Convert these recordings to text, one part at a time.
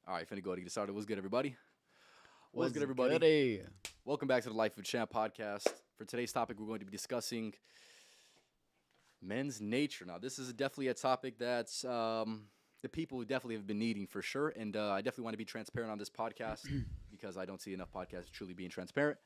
All right, finna go to get started. What's good, everybody? What's What's good, everybody? goody? Welcome back to the Life of Champ podcast. For today's topic, we're going to be discussing men's nature. Now, this is definitely a topic that's the people definitely have been needing for sure, and I definitely want to be transparent on this podcast because I don't see enough podcasts truly being transparent.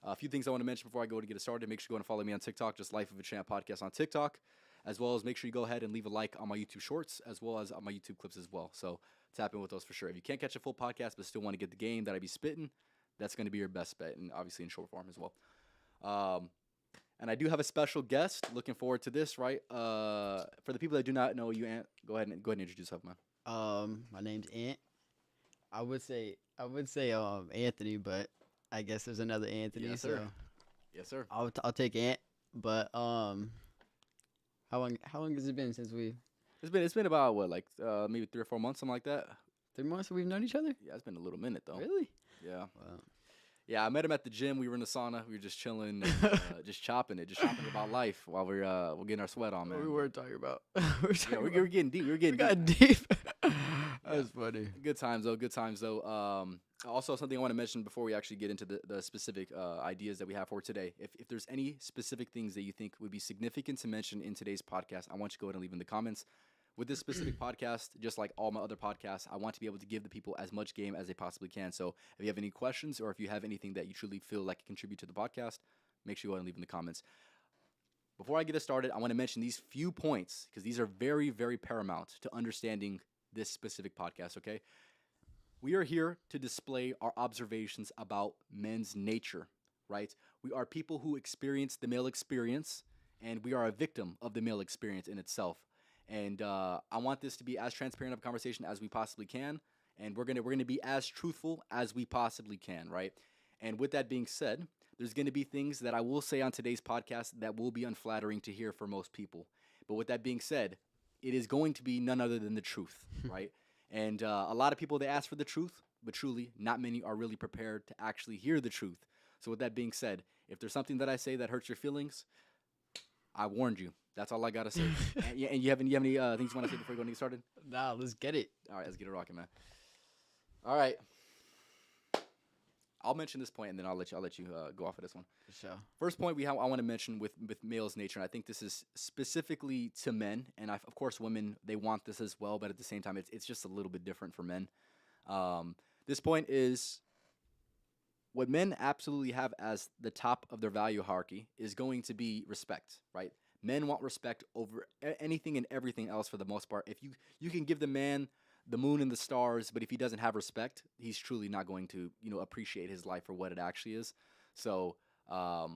A few things I want to mention before I go to get it started. Make sure you go and follow me on TikTok, just Life of a Champ podcast on TikTok, as well as make sure you go ahead and leave a like on my YouTube shorts, as well as on my YouTube clips as well. So tap in with those for sure. If you can't catch a full podcast but still want to get the game that I be spitting, that's going to be your best bet, and obviously in short form as well. And I do have a special guest. Looking forward to this, right? For the people that do not know you, Ant, go ahead and introduce yourself, man. My name's Ant. I would say Anthony, but I guess there's another Anthony, Yes, so sir. Yes, sir. I'll take Ant. But how long has it been since we It's been about what, like maybe 3 or 4 months, something like that. 3 months we've known each other? Yeah, it's been a little minute though. Really? Yeah. Wow. Yeah, I met him at the gym. We were in the sauna. We were just chilling, just chopping about life while we're getting our sweat on, man. What we were talking about. Yeah, we were getting deep. We were getting got deep. deep. That's funny. Good times though. Good times though. Also, something I want to mention before we actually get into the specific ideas that we have for today. If there's any specific things that you think would be significant to mention in today's podcast, I want you to go ahead and leave in the comments. With this specific podcast, just like all my other podcasts, I want to be able to give the people as much game as they possibly can. So if you have any questions or if you have anything that you truly feel like can contribute to the podcast, make sure you go ahead and leave in the comments. Before I get us started, I want to mention these few points because these are very, very paramount to understanding this specific podcast, okay? We are here to display our observations about men's nature, right? We are people who experience the male experience, and we are a victim of the male experience in itself. And I want this to be as transparent of a conversation as we possibly can, and we're gonna be as truthful as we possibly can, right? And with that being said, there's gonna be things that I will say on today's podcast that will be unflattering to hear for most people. But with that being said, it is going to be none other than the truth, right? And a lot of people, they ask for the truth, but truly, not many are really prepared to actually hear the truth. So with that being said, if there's something that I say that hurts your feelings, I warned you. That's all I gotta say. And you have any things you want to say before we go and get started? Nah, let's get it. All right, let's get it rocking, man. All right, I'll mention this point and then I'll let you go off of this one. For sure. First point I want to mention with males' nature, and I think this is specifically to men, and of course women, they want this as well, but at the same time, it's just a little bit different for men. This point is what men absolutely have as the top of their value hierarchy is going to be respect, right? Men want respect over anything and everything else for the most part. If you can give the man the moon and the stars, but if he doesn't have respect, he's truly not going to appreciate his life for what it actually is. So the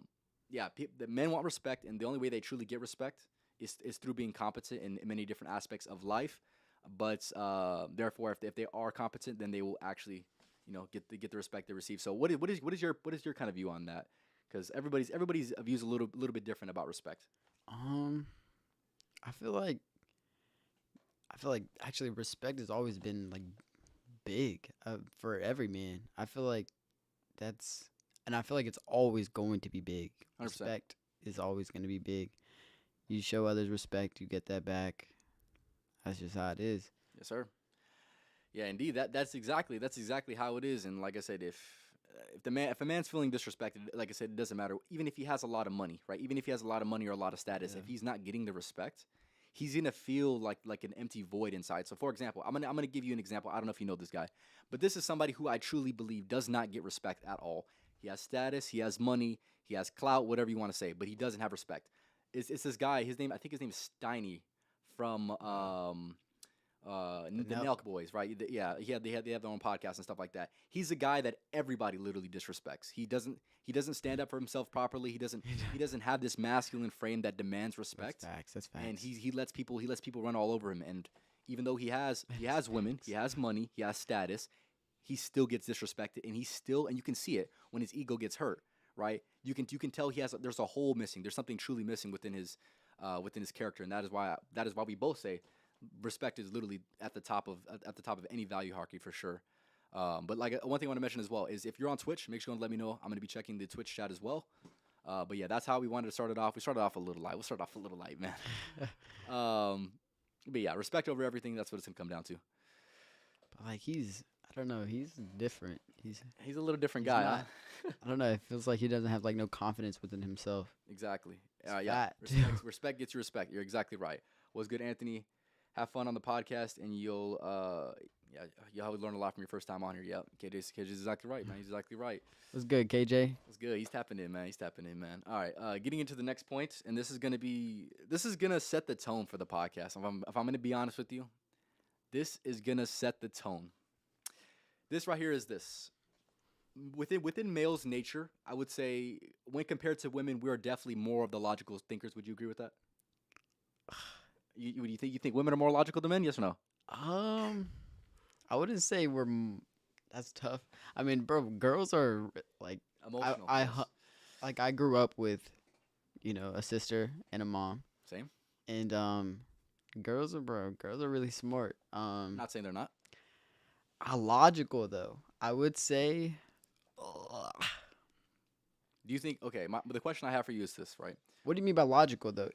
men want respect, and the only way they truly get respect is through being competent in many different aspects of life. But therefore, if they are competent, then they will actually get the respect they receive. So what is your kind of view on that? Because everybody's view is a little bit different about respect. I feel like actually respect has always been like big for every man. I feel like I feel like it's always going to be big. 100%. Respect is always going to be big. You show others respect, you get that back. That's just how it is. Yes, sir. Yeah, indeed. That's exactly how it is. And like I said, if a man's feeling disrespected, like I said, it doesn't matter. Even if he has a lot of money, right? Even if he has a lot of money or a lot of status, Yeah. if he's not getting the respect, he's gonna feel like an empty void inside. So, for example, I'm gonna give you an example. I don't know if you know this guy, but this is somebody who I truly believe does not get respect at all. He has status, he has money, he has clout, whatever you want to say, but he doesn't have respect. It's this guy. I think his name is Steiny from the Nelk. Nelk Boys, right? Yeah, they have their own podcast and stuff like that. He's a guy that everybody literally disrespects. He doesn't stand up for himself properly. He doesn't have this masculine frame that demands respect. That's facts. And he lets people run all over him. And even though he has women, he has money, he has status, he still gets disrespected, and you can see it when his ego gets hurt, right? You can tell there's a hole missing. There's something truly missing within his character, and that is why we both say respect is literally at the top of any value hierarchy for sure. But like one thing I want to mention as well is if you're on Twitch, make sure you let me know. I'm going to be checking the Twitch chat as well. But yeah, that's how we wanted to start it off. We started off a little light. We'll start off a little light, man. But yeah, respect over everything. That's what it's going to come down to. But like he's I don't know. He's different. He's a little different He's guy, not. huh? I don't know. It feels like he doesn't have like no confidence within himself. Exactly. He's Yeah. fat too. Respect gets you respect. You're exactly right. Was good, Anthony. Have fun on the podcast, and you'll learn a lot from your first time on here. Yep. KJ's exactly right, man. He's exactly right. What's good, KJ? It's good. He's tapping in, man. He's tapping in, man. All right. Getting into the next point, and this is gonna set the tone for the podcast. If I'm gonna be honest with you, this is gonna set the tone. This right here is this. Within males' nature, I would say when compared to women, we are definitely more of the logical thinkers. Would you agree with that? You think women are more logical than men? Yes or no? I wouldn't say that's tough. I mean, bro, girls are like Emotional. I Yes. like I grew up with, a sister and a mom, Same. and girls are really smart. Not saying they're not. Logical though. I would say, ugh. Do you think? Okay. The question I have for you is this, right? What do you mean by logical though?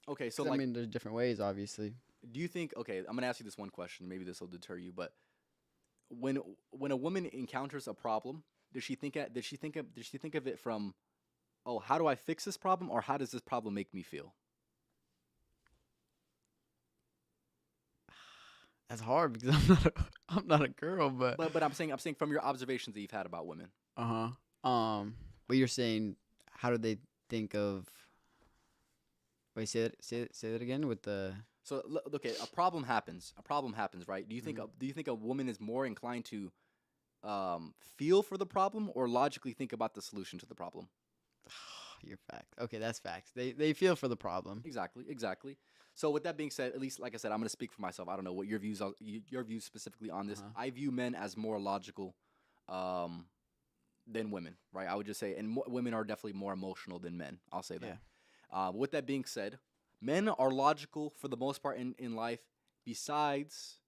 Okay. So 'Cause, like, I mean, there's different ways, obviously. do you think? Okay, I'm gonna ask you this one question. Maybe this will deter you, but when a woman encounters a problem, does she think of it from, oh, how do I fix this problem, or how does this problem make me feel? That's hard because I'm not a girl, but But I'm saying from your observations that you've had about women. but you're saying how do they think of? Wait, say that again with the. So okay, a problem happens. Right? Do you think Mhm. do you think a woman is more inclined to feel for the problem or logically think about the solution to the problem? You're fact. Okay, that's facts. They feel for the problem. Exactly. So with that being said, at least like I said, I'm going to speak for myself. I don't know what your views are, your views specifically on this. Uh-huh. I view men as more logical um, than women, right? I would just say, and women are definitely more emotional than men. I'll say that. With that being said, men are logical for the most part in life, besides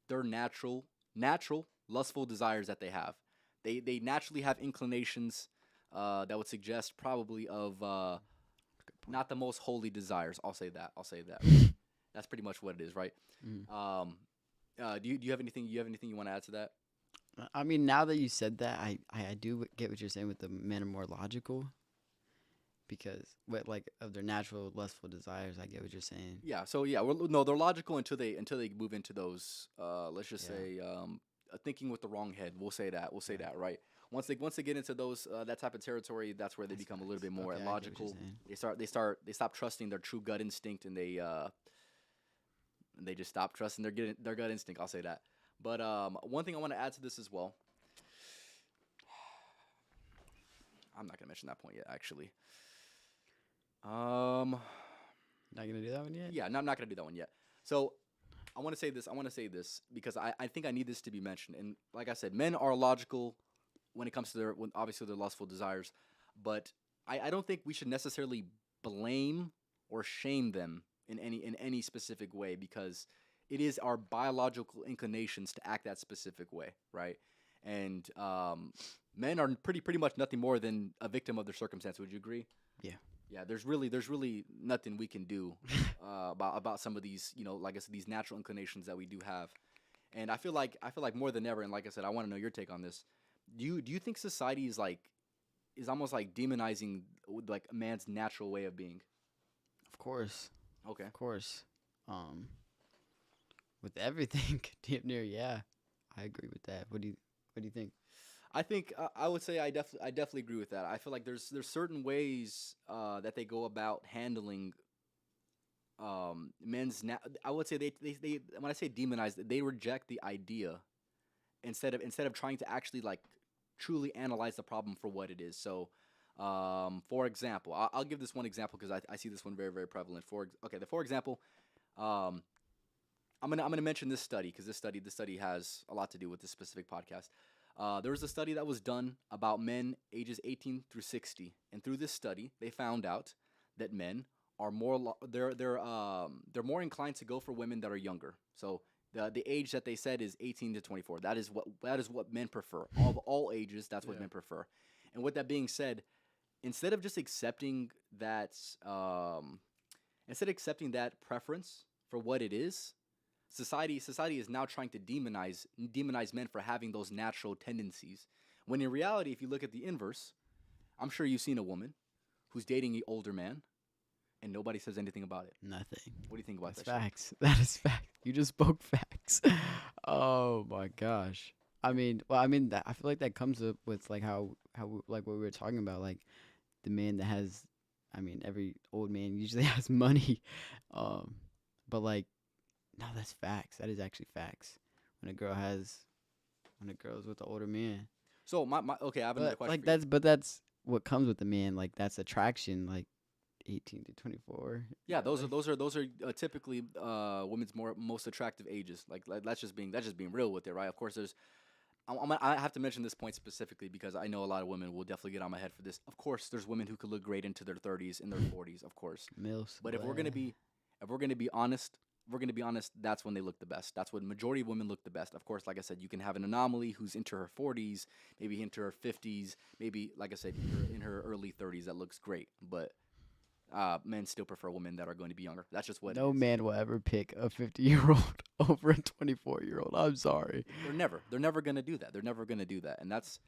their natural lustful desires that they have. They naturally have inclinations that would suggest probably of not the most holy desires. I'll say that. That's pretty much what it is, right? Mhm. Do you have anything? You want to add to that? I mean, now that you said that, I do get what you're saying with the men are more logical because of their natural lustful desires. I get what you're saying. Yeah. So yeah, no, they're logical until they move into those. Let's just Yeah. say thinking with the wrong head. We'll say that. Right. Once they get into those that type of territory, that's where they That's become a little facts. bit more Okay, I get what you're illogical. saying. They stop trusting their true gut instinct, and they just stop trusting their gut instinct. I'll say that. But one thing I want to add to this as well. I'm not gonna mention that point yet, actually. Not gonna do that one yet. Yeah, no, I'm not gonna do that one yet. So I want to say this because I think I need this to be mentioned. And like I said, men are logical when it comes to obviously their lustful desires, but I don't think we should necessarily blame or shame them in any specific way, because it is our biological inclinations to act that specific way, right? And men are pretty much nothing more than a victim of their circumstance. Would you agree? Yeah. Yeah, there's really nothing we can do about some of these, like I said, these natural inclinations that we do have. And I feel like more than ever, and like I said, I want to know your take on this. Do you think society is almost like demonizing like a man's natural way of being? Of course. Okay. Of course. With everything, damn near, yeah. I agree with that. What do you think? I think I would say I definitely agree with that. I feel like there's certain ways that they go about handling men's. I would say they when I say demonize, they reject the idea instead of trying to actually like truly analyze the problem for what it is. So, for example, I'll give this one example because I see this one very prevalent. For example, I'm gonna mention this study because this study has a lot to do with this specific podcast. There was a study that was done about men ages 18 through 60, and through this study, they found out that men are they're more inclined to go for women that are younger. So the age that they said is 18 to 24. That is what men prefer. Of all ages, that's what Yeah. men prefer. And with that being said, instead of just accepting that preference for what it is, society is now trying to demonize men for having those natural tendencies. When in reality, if you look at the inverse, I'm sure you've seen a woman who's dating an older man, and nobody says anything about it. Nothing. What do you think about That's that shit? facts. That is fact. You just spoke facts. Oh my gosh. I mean, well, I mean, that, I feel like that comes up with like like what we were talking about, like the man that has. I mean, every old man usually has money, but like, no, that's facts. That is actually facts. When a girl's with the older man. So okay, I have another But question like for you. that's what comes with the man. Like that's attraction. Like 18 to 24. Yeah, those like, are typically women's most attractive ages. Like that's just being real with it, right? Of course, I have to mention this point specifically because I know a lot of women will definitely get on my head for this. Of course, there's women who could look great into their 30s and their 40s, of course. milfs. But if we're gonna be honest, that's when they look the best. That's when majority of women look the best. Of course, like I said, you can have an anomaly who's into her 40s, maybe into her 50s, maybe like I said, in her early 30s that looks great. But men still prefer women that are going to be younger. That's just what it No is. man will ever pick a 50-year-old over a 24-year-old. I'm sorry. They're never gonna do that. They're never gonna do that, and that's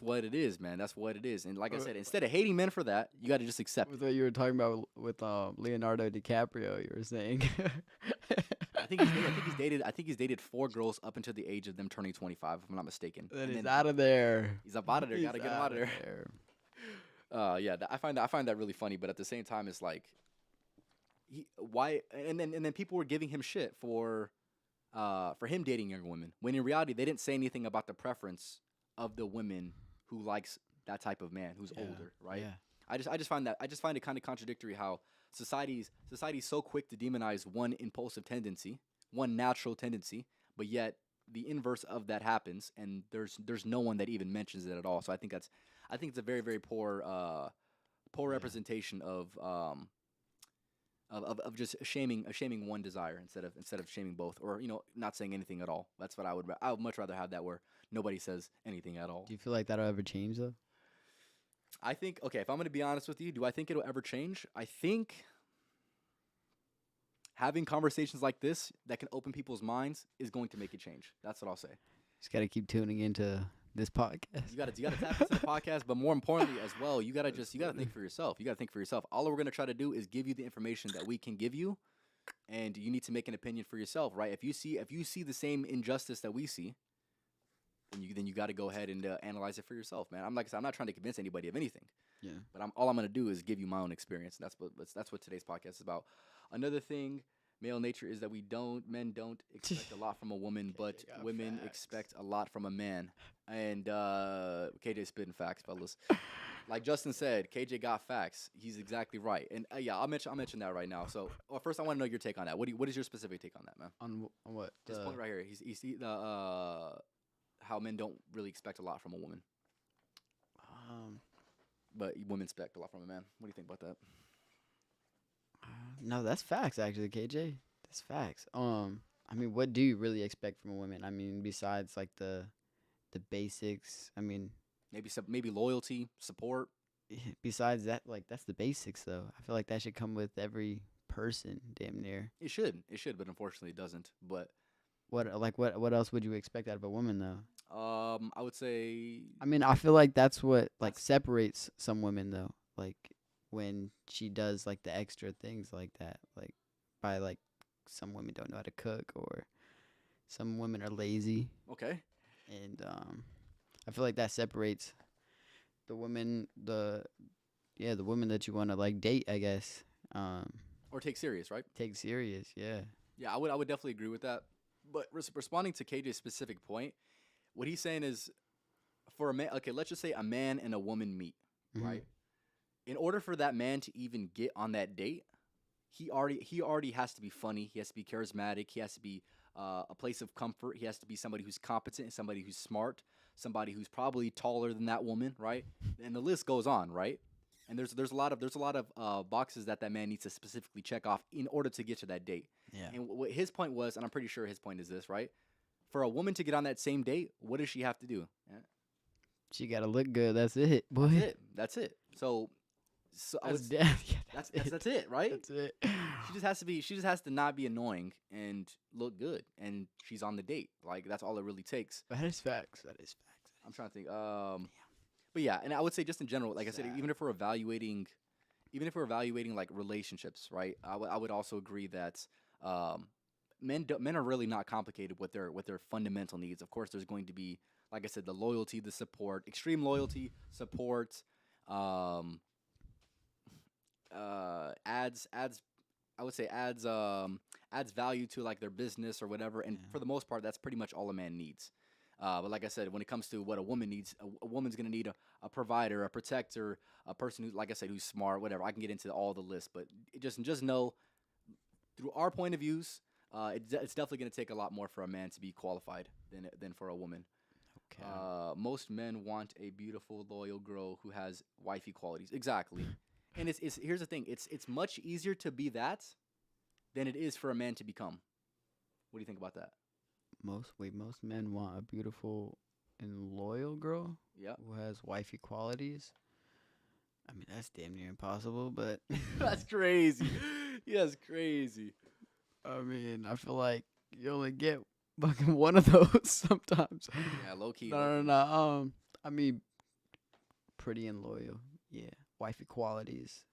what it is, man. That's what it is. And like I said, instead of hating men for that, you got to just accept With it. what you were talking about with Leonardo DiCaprio, you were saying. I think he's dated 4 girls up until the age of them turning 25, if I'm not mistaken. Then And he's then out of there. he's up out of there. He's Got to get him out of outta there. Yeah, I find that really funny, but at the same time, it's like, why? And then people were giving him shit for him dating younger women, when in reality they didn't say anything about the preference of the women who likes that type of man who's older, right? Yeah. I just find it kind of contradictory how society's so quick to demonize one impulsive tendency, one natural tendency, but yet the inverse of that happens, and there's no one that even mentions it at all. So I think it's a very very poor representation of just shaming one desire instead of shaming both, or not saying anything at all. That's what I would much rather have, that where nobody says anything at all. Do you feel like that'll ever change though? I think, okay, if I'm going to be honest with you, do I think it'll ever change? I think having conversations like this that can open people's minds is going to make it change. That's what I'll say. Just gotta keep tuning into this podcast. You gotta tap into the podcast, but more importantly as well, you gotta think for yourself. You gotta think for yourself. All we're gonna try to do is give you the information that we can give you, and you need to make an opinion for yourself, right? If you see the same injustice that we see, then you got to go ahead and analyze it for yourself, man. I'm not trying to convince anybody of anything. Yeah. But all I'm gonna do is give you my own experience. And that's what today's podcast is about. Another thing, male nature, is that men don't expect a lot from a woman, but women expect a lot from a man. And KJ spitting facts, fellas. Like Justin said, KJ got facts. He's exactly right. And yeah, I'll mention that right now. So first, I want to know your take on that. What is your specific take on that, man? On what? This point right here. He's how men don't really expect a lot from a woman, but women expect a lot from a man. What do you think about that? No, that's facts actually, KJ. That's facts. I mean, what do you really expect from a woman? I mean, besides like the basics. I mean, maybe loyalty, support. Besides that, like that's the basics though. I feel like that should come with every person, damn near. It should, but unfortunately, it doesn't. But what else would you expect out of a woman though? I would say. I mean, I feel like that's what like separates some women though. Like when she does like the extra things like that, like by like some women don't know how to cook, or some women are lazy. Okay. And I feel like that separates the women, the women that you want to like date, I guess. Or take serious, right? Take serious, yeah. Yeah, I would definitely agree with that. But responding to KJ's specific point, what he's saying is, for a man, okay, let's just say a man and a woman meet, right? In order for that man to even get on that date, he already has to be funny. He has to be charismatic. He has to be a place of comfort. He has to be somebody who's competent, somebody who's smart, somebody who's probably taller than that woman, right? And the list goes on, right? And there's a lot of boxes that man needs to specifically check off in order to get to that date. Yeah. And what his point was, and I'm pretty sure his point is this, right? For a woman to get on that same date, what does she have to do? Yeah. She gotta look good. That's it, boy. That's it. So So That's yeah, that's it, right? That's it. She just has to not be annoying and look good, and she's on the date. Like that's all it really takes. That is facts. That is facts. I'm trying to think. But yeah, and I would say just in general, like I said, Sad. even if we're evaluating like relationships, right? I would also agree that men are really not complicated with their fundamental needs. Of course, there's going to be, like I said, the loyalty, the support, extreme loyalty, support, um, adds I would say adds value to like their business or whatever. And Yeah. for the most part, that's pretty much all a man needs. But like I said, when it comes to what a woman needs, a woman's gonna need a provider, a protector, a person who, like I said, who's smart, whatever. I can get into all the list, but just know through our point of views, it's definitely gonna take a lot more for a man to be qualified than for a woman. Okay. Most men want a beautiful, loyal girl who has wifey qualities. Exactly. And it's here's the thing. It's much easier to be that than it is for a man to become. What do you think about that? Most men want a beautiful and loyal girl Yeah. who has wifey qualities. I mean, that's damn near impossible, but That's crazy. Yeah, that's crazy. I mean, I feel like you only get fucking one of those sometimes. Yeah, low key. No. I mean, pretty and loyal. Yeah, wifey qualities.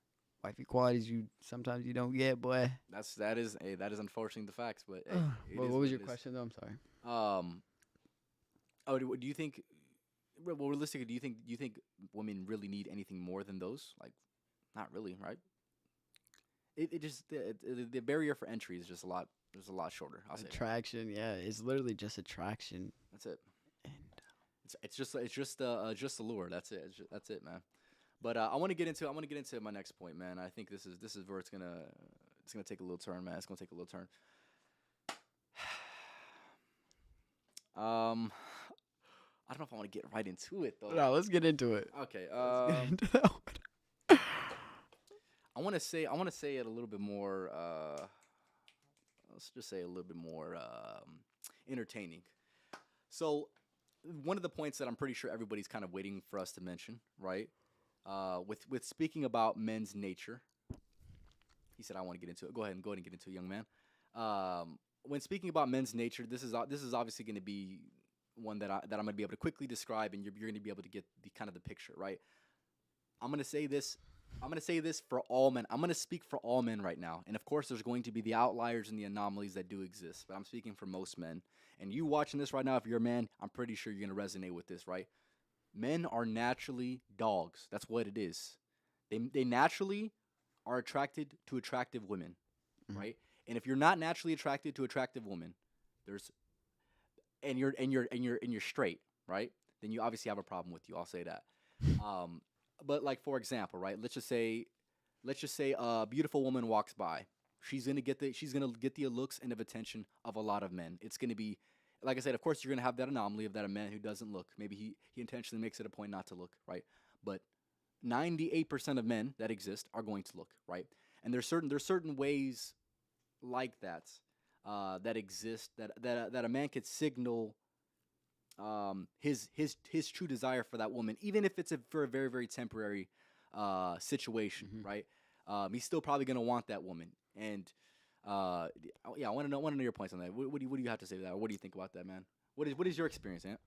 Wifey qualities you sometimes you don't get, boy. That is unfortunately the facts, but hey, it What is was your it is. question though? I'm sorry. Um. Oh, do you think? Well, realistically, do you think women really need anything more than those? Like, not really, right? It just the barrier for entry is just a lot. There's a lot shorter. I'll say that. Attraction, yeah, it's literally just attraction. That's it. And It's just the lure. That's it. That's it, man. But I want to get into my next point, man. I think this is where it's gonna take a little turn, man. It's gonna take a little turn. I don't know if I want to get right into it though. no, let's get into it. Okay. Let's get into that one. I want to say it a little bit more. Let's just say a little bit more entertaining. So, one of the points that I'm pretty sure everybody's kind of waiting for us to mention, right? With speaking about men's nature, he said, "I want to get into it." Go ahead and get into it, young man. When speaking about men's nature, this is obviously going to be one that I'm going to be able to quickly describe, and you're going to be able to get the kind of the picture, right? I'm going to say this. I'm going to say this for all men. I'm going to speak for all men right now. And of course, there's going to be the outliers and the anomalies that do exist. But I'm speaking for most men. And you watching this right now, if you're a man, I'm pretty sure you're going to resonate with this, right? Men are naturally dogs. That's what it is. They naturally are attracted to attractive women, right? And if you're not naturally attracted to attractive women, and you're straight, right? Then you obviously have a problem with you. I'll say that. But like for example, right? Let's just say a beautiful woman walks by. She's gonna get the looks and the attention of a lot of men. It's gonna be, like I said, of course you're gonna have that anomaly of that a man who doesn't look. Maybe he intentionally makes it a point not to look, right? But 98% of men that exist are going to look, right? And there's certain ways like that that exist that a man could signal his true desire for that woman, even if it's for a very, very temporary situation, right? He's still probably gonna want that woman, and yeah, I want to know your points on that. What do you have to say to that, or what do you think about that, man? What is your experience, Ant?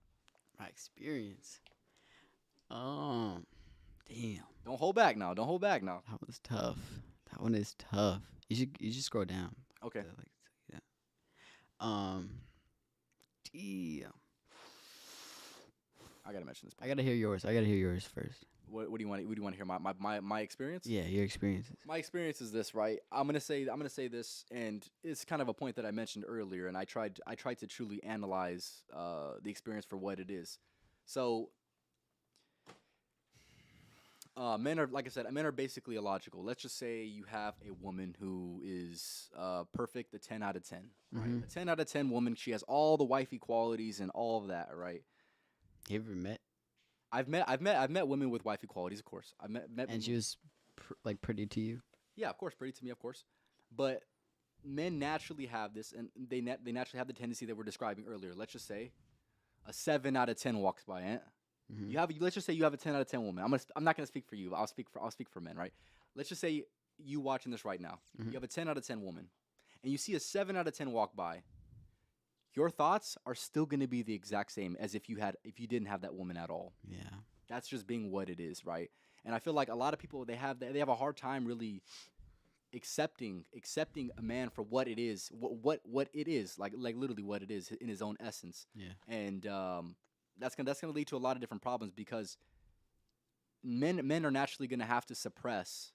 My experience. Damn. Don't hold back now. Don't hold back now. That was tough. That one is tough. You should scroll down. Okay. Yeah. Damn. I gotta mention this. I gotta hear yours. I gotta hear yours first. What do you want? What do you want to hear? My experience. Yeah, your experiences. My experience is this, right? I'm gonna say this, and it's kind of a point that I mentioned earlier, and I tried to truly analyze the experience for what it is. So, men are, like I said, men are basically illogical. Let's just say you have a woman who is perfect, a 10 out of 10, right? A 10 out of 10 woman. She has all the wifey qualities and all of that, right? You ever met? I've met women with wifey qualities, of course. I've met And she was like pretty to you. Yeah, of course, pretty to me, of course. But men naturally have this, and they naturally have the tendency that we're describing earlier. Let's just say a 7 out of 10 walks by, Mm-hmm. Let's just say you have a 10 out of 10 woman. I'm not gonna speak for you. But I'll speak for men, right? Let's just say you watching this right now. Mm-hmm. You have a 10 out of 10 woman, and you see a 7 out of 10 walk by. Your thoughts are still gonna be the exact same as if you didn't have that woman at all. Yeah. That's just being what it is, right? And I feel like a lot of people they have a hard time really accepting a man for what it is, what it is, like literally what it is in his own essence. Yeah. And that's gonna lead to a lot of different problems because men are naturally gonna have to suppress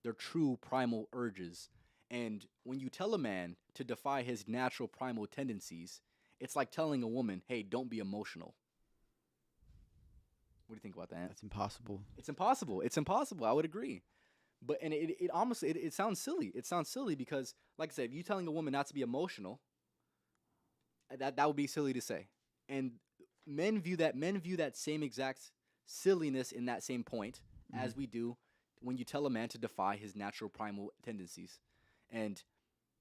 their true primal urges. And when you tell a man to defy his natural primal tendencies, it's like telling a woman, "Hey, don't be emotional." What do you think about that? That's impossible. It's impossible. It's impossible. I would agree. But and it almost it sounds silly. It sounds silly because, like I said, if you telling a woman not to be emotional, that would be silly to say. And men view that same exact silliness in that same point as we do when you tell a man to defy his natural primal tendencies. And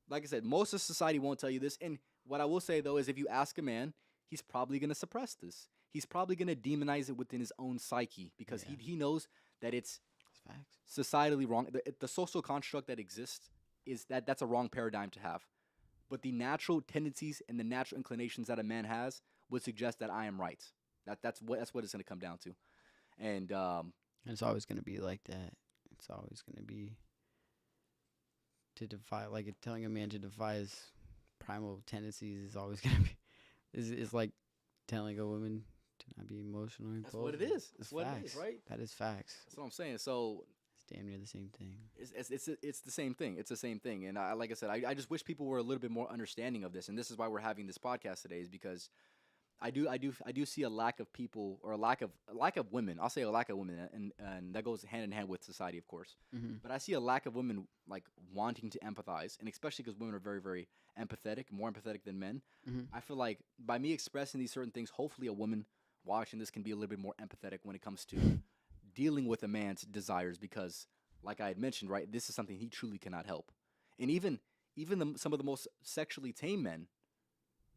like I said, most of society won't tell you this. And what I will say though is if you ask a man, he's probably gonna suppress this. He's probably gonna demonize it within his own psyche because he knows that it's Facts. societally wrong. The social construct that exists is that's a wrong paradigm to have. But the natural tendencies and the natural inclinations that a man has would suggest that I am right. That's what it's going to come down to. And And it's always gonna be like that. It's always gonna be to defy, like telling a man to defy his primal tendencies is always gonna be. Is like telling a woman to not be emotional. that's what it is. That's what it is, right? That is facts. That's what I'm saying. So It's damn near the same thing. it's the same thing. It's the same thing. And like I said, I just wish people were a little bit more understanding of this. And this is why we're having this podcast today, is because I do see a lack of people, or a lack of women. I'll say a lack of women, and that goes hand in hand with society, of course. Mm-hmm. But I see a lack of women like wanting to empathize, and especially because women are very, very empathetic, more empathetic than men. Mm-hmm. I feel like by me expressing these certain things, hopefully a woman watching this can be a little bit more empathetic when it comes to dealing with a man's desires, because like I had mentioned, right, this is something he truly cannot help. And even some of the most sexually tame men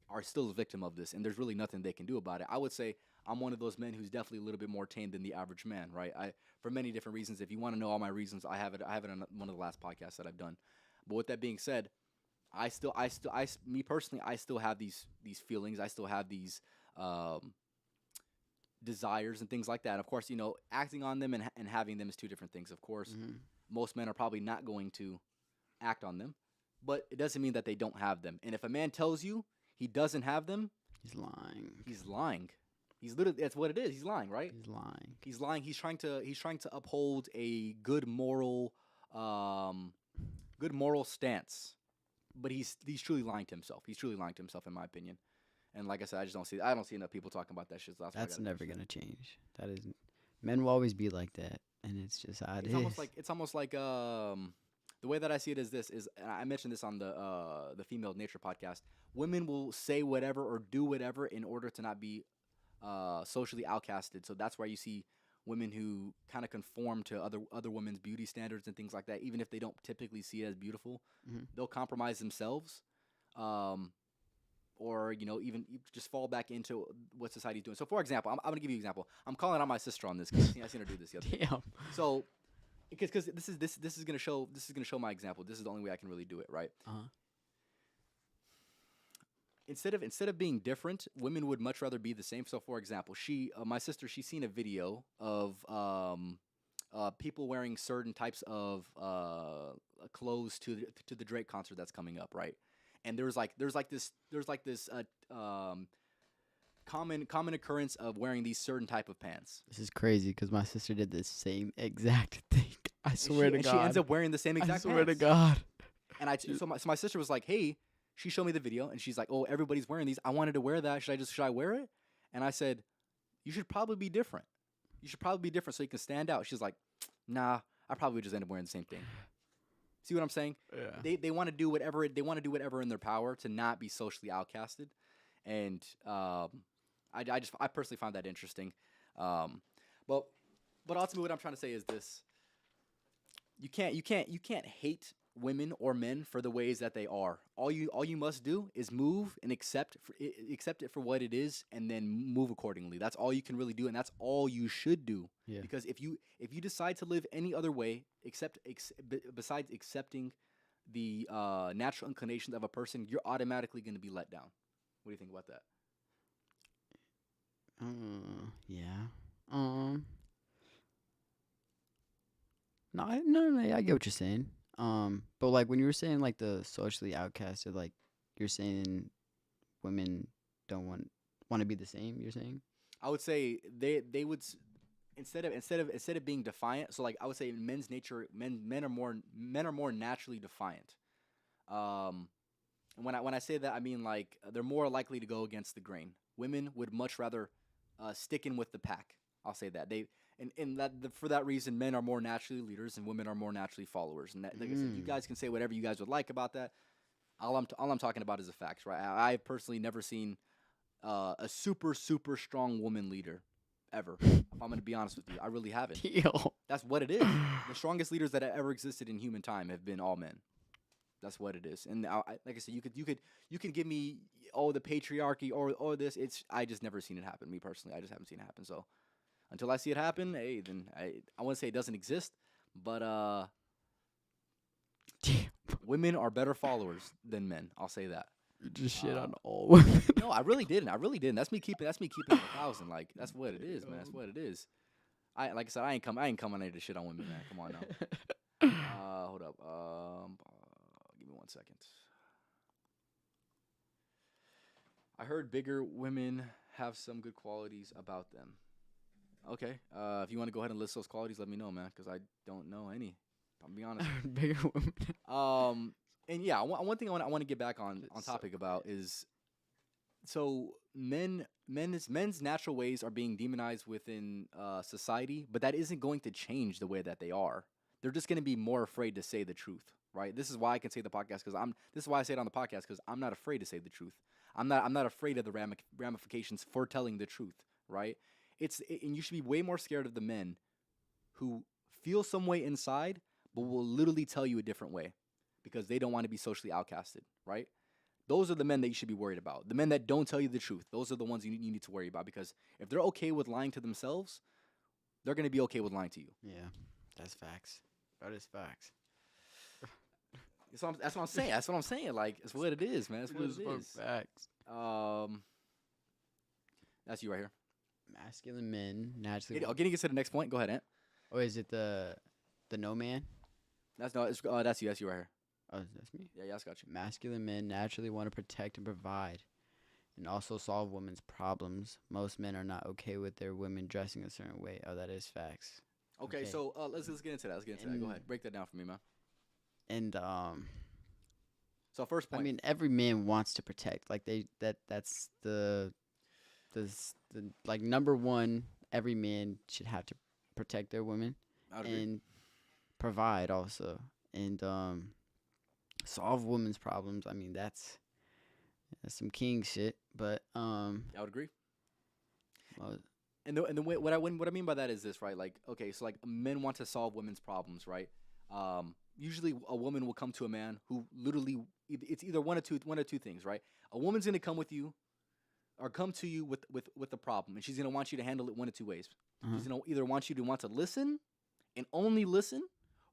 are still a victim of this, and there's really nothing they can do about it. I would say I'm one of those men who's definitely a little bit more tame than the average man, right? For many different reasons. If you want to know all my reasons, I have it on one of the last podcasts that I've done. But with that being said, me personally, I still have these feelings. I still have these desires and things like that. Of course, acting on them and having them is two different things. Of course, most men are probably not going to act on them, but it doesn't mean that they don't have them. And if a man tells you he doesn't have them, He's lying. he's lying. He's literally, that's what it is. He's lying, right? He's lying. He's lying. He's trying to uphold a good moral stance, but he's truly lying to himself. He's truly lying to himself, in my opinion. And like I said, I don't see enough people talking about that shit. So That's never gonna change. That is, men will always be like that, and it's just how it is. It's almost like the way that I see it is this is, and I mentioned this on the Female Nature podcast. Women will say whatever or do whatever in order to not be socially outcasted. So that's why you see women who kind of conform to other women's beauty standards and things like that, even if they don't typically see it as beautiful. They'll compromise themselves, or even just fall back into what society's doing. So, for example, I'm gonna give you an example. I'm calling out my sister on this because I seen her do this the other day. Damn. So, because this is gonna show my example. This is the only way I can really do it, right? Instead of being different, women would much rather be the same. So, for example, my sister, she's seen a video of people wearing certain types of clothes to the Drake concert that's coming up, right? And there's this common occurrence of wearing these certain type of pants. This is crazy because my sister did the same exact thing. I swear to God. She ends up wearing the same exact pants. I swear to God. And so my sister was like, "Hey," she showed me the video, and she's like, "Oh, everybody's wearing these. I wanted to wear that. Should I wear it?" And I said, "You should probably be different. You should probably be different so you can stand out." She's like, "Nah, I probably would just end up wearing the same thing." See what I'm saying? Yeah. They want to do whatever in their power to not be socially outcasted, and I personally find that interesting. But ultimately, what I'm trying to say is this: you can't hate women or men for the ways that they are. All you must do is move and accept it for what it is, and then move accordingly. That's all you can really do, and that's all you should do. Yeah. Because if you decide to live any other way, besides accepting the natural inclinations of a person, you're automatically going to be let down. What do you think about that? Yeah. No, I get what you're saying. But like when you were saying like the socially outcasted, like you're saying women don't want to be the same. You're saying. I would say they would instead of being defiant. So like I would say in men's nature, men are more naturally defiant. And when I say that, I mean like they're more likely to go against the grain. Women would much rather stick in with the pack. I'll say that for that reason, men are more naturally leaders and women are more naturally followers. And that, like I said, you guys can say whatever you guys would like about that. All I'm talking about is the facts, right? I've personally never seen a super strong woman leader ever. If I'm gonna be honest with you, I really haven't. Deal. That's what it is. The strongest leaders that have ever existed in human time have been all men. That's what it is. And like I said, you could give me the patriarchy or this. I just never seen it happen. Me personally, I just haven't seen it happen. So until I see it happen, hey, then I wouldn't say it doesn't exist, but women are better followers than men. I'll say that. You just shit on all women. No, I really didn't. That's me keeping it 1,000. Like that's what it is, man. That's what it is. Like I said, I ain't coming here to shit on women, man. Come on now. Hold up. Give me 1 second. I heard bigger women have some good qualities about them. Okay. If you want to go ahead and list those qualities, let me know, man, because I don't know any. I'll be honest. Bigger women. And yeah, one thing I want to get back on topic about is, so men's natural ways are being demonized within society, but that isn't going to change the way that they are. They're just going to be more afraid to say the truth, right? This is why I can say the podcast this is why I say it on the podcast, because I'm not afraid to say the truth. I'm not afraid of the ramifications for telling the truth, right? And you should be way more scared of the men who feel some way inside, but will literally tell you a different way because they don't want to be socially outcasted, right? Those are the men that you should be worried about. The men that don't tell you the truth, those are the ones you need to worry about, because if they're okay with lying to themselves, they're going to be okay with lying to you. Yeah, that's facts. That is facts. That's what I'm saying. That's what I'm saying. Like, it's what it is, man. That's what it is. Facts. That's you right here. Masculine men naturally. Getting to the next point. Go ahead, Ant. Or is it the no man? That's you. That's you right here. Oh, that's me. Yeah, I got you. Masculine men naturally want to protect and provide, and also solve women's problems. Most men are not okay with their women dressing a certain way. Oh, that is facts. Okay. So let's get into that. Let's get into that. Go ahead. Break that down for me, man. And So first point. I mean, every man wants to protect. Like that's the like number one. Every man should have to protect their women and provide also, and solve women's problems. I mean, that's some king shit. But I would agree. Well, And the way, what I mean by that is this, right? Like, okay, so like men want to solve women's problems, right? Usually a woman will come to a man who literally, it's either one or two things, right? A woman's gonna come to you with the problem, and she's gonna want you to handle it one of two ways. Uh-huh. She's gonna either want you to want to listen and only listen,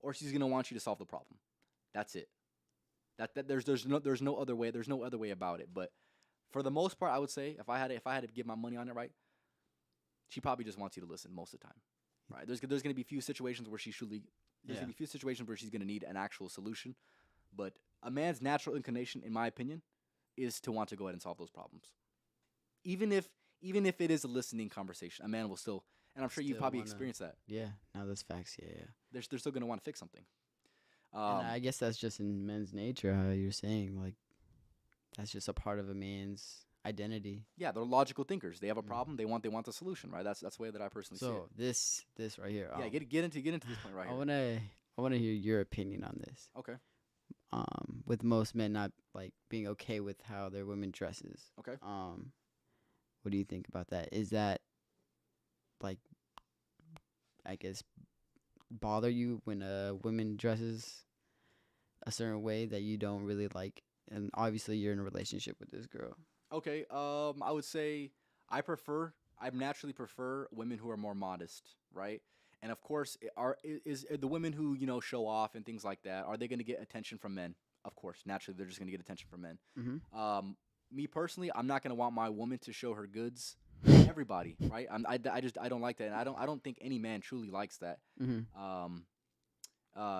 or she's gonna want you to solve the problem. That's it. That there's no other way. There's no other way about it. But for the most part, I would say if I had to give my money on it, right, she probably just wants you to listen most of the time, right? There's gonna be few situations where there's gonna be few situations where she's gonna need an actual solution, but a man's natural inclination, in my opinion, is to want to go ahead and solve those problems. Even if it is a listening conversation, a man will still, and I'm sure you've probably experienced that. Yeah, no, that's facts. Yeah. They're still gonna want to fix something. And I guess that's just in men's nature, how you're saying, like, that's just a part of a man's identity. Yeah, they're logical thinkers. They have a problem. They want the solution, right? That's the way that I personally see it. So this right here. Yeah, get into this point right here. I wanna hear your opinion on this. Okay. With most men not like being okay with how their women dresses. Okay. What do you think about that? Is that like, I guess, bother you when a woman dresses a certain way that you don't really like, and obviously you're in a relationship with this girl. Okay. I would say I naturally prefer women who are more modest, right? And of course, is the women who show off and things like that. Are they going to get attention from men? Of course, naturally they're just going to get attention from men. Mm-hmm. Me personally, I'm not going to want my woman to show her goods to everybody, right? I don't like that, and I don't think any man truly likes that. Mm-hmm. Um,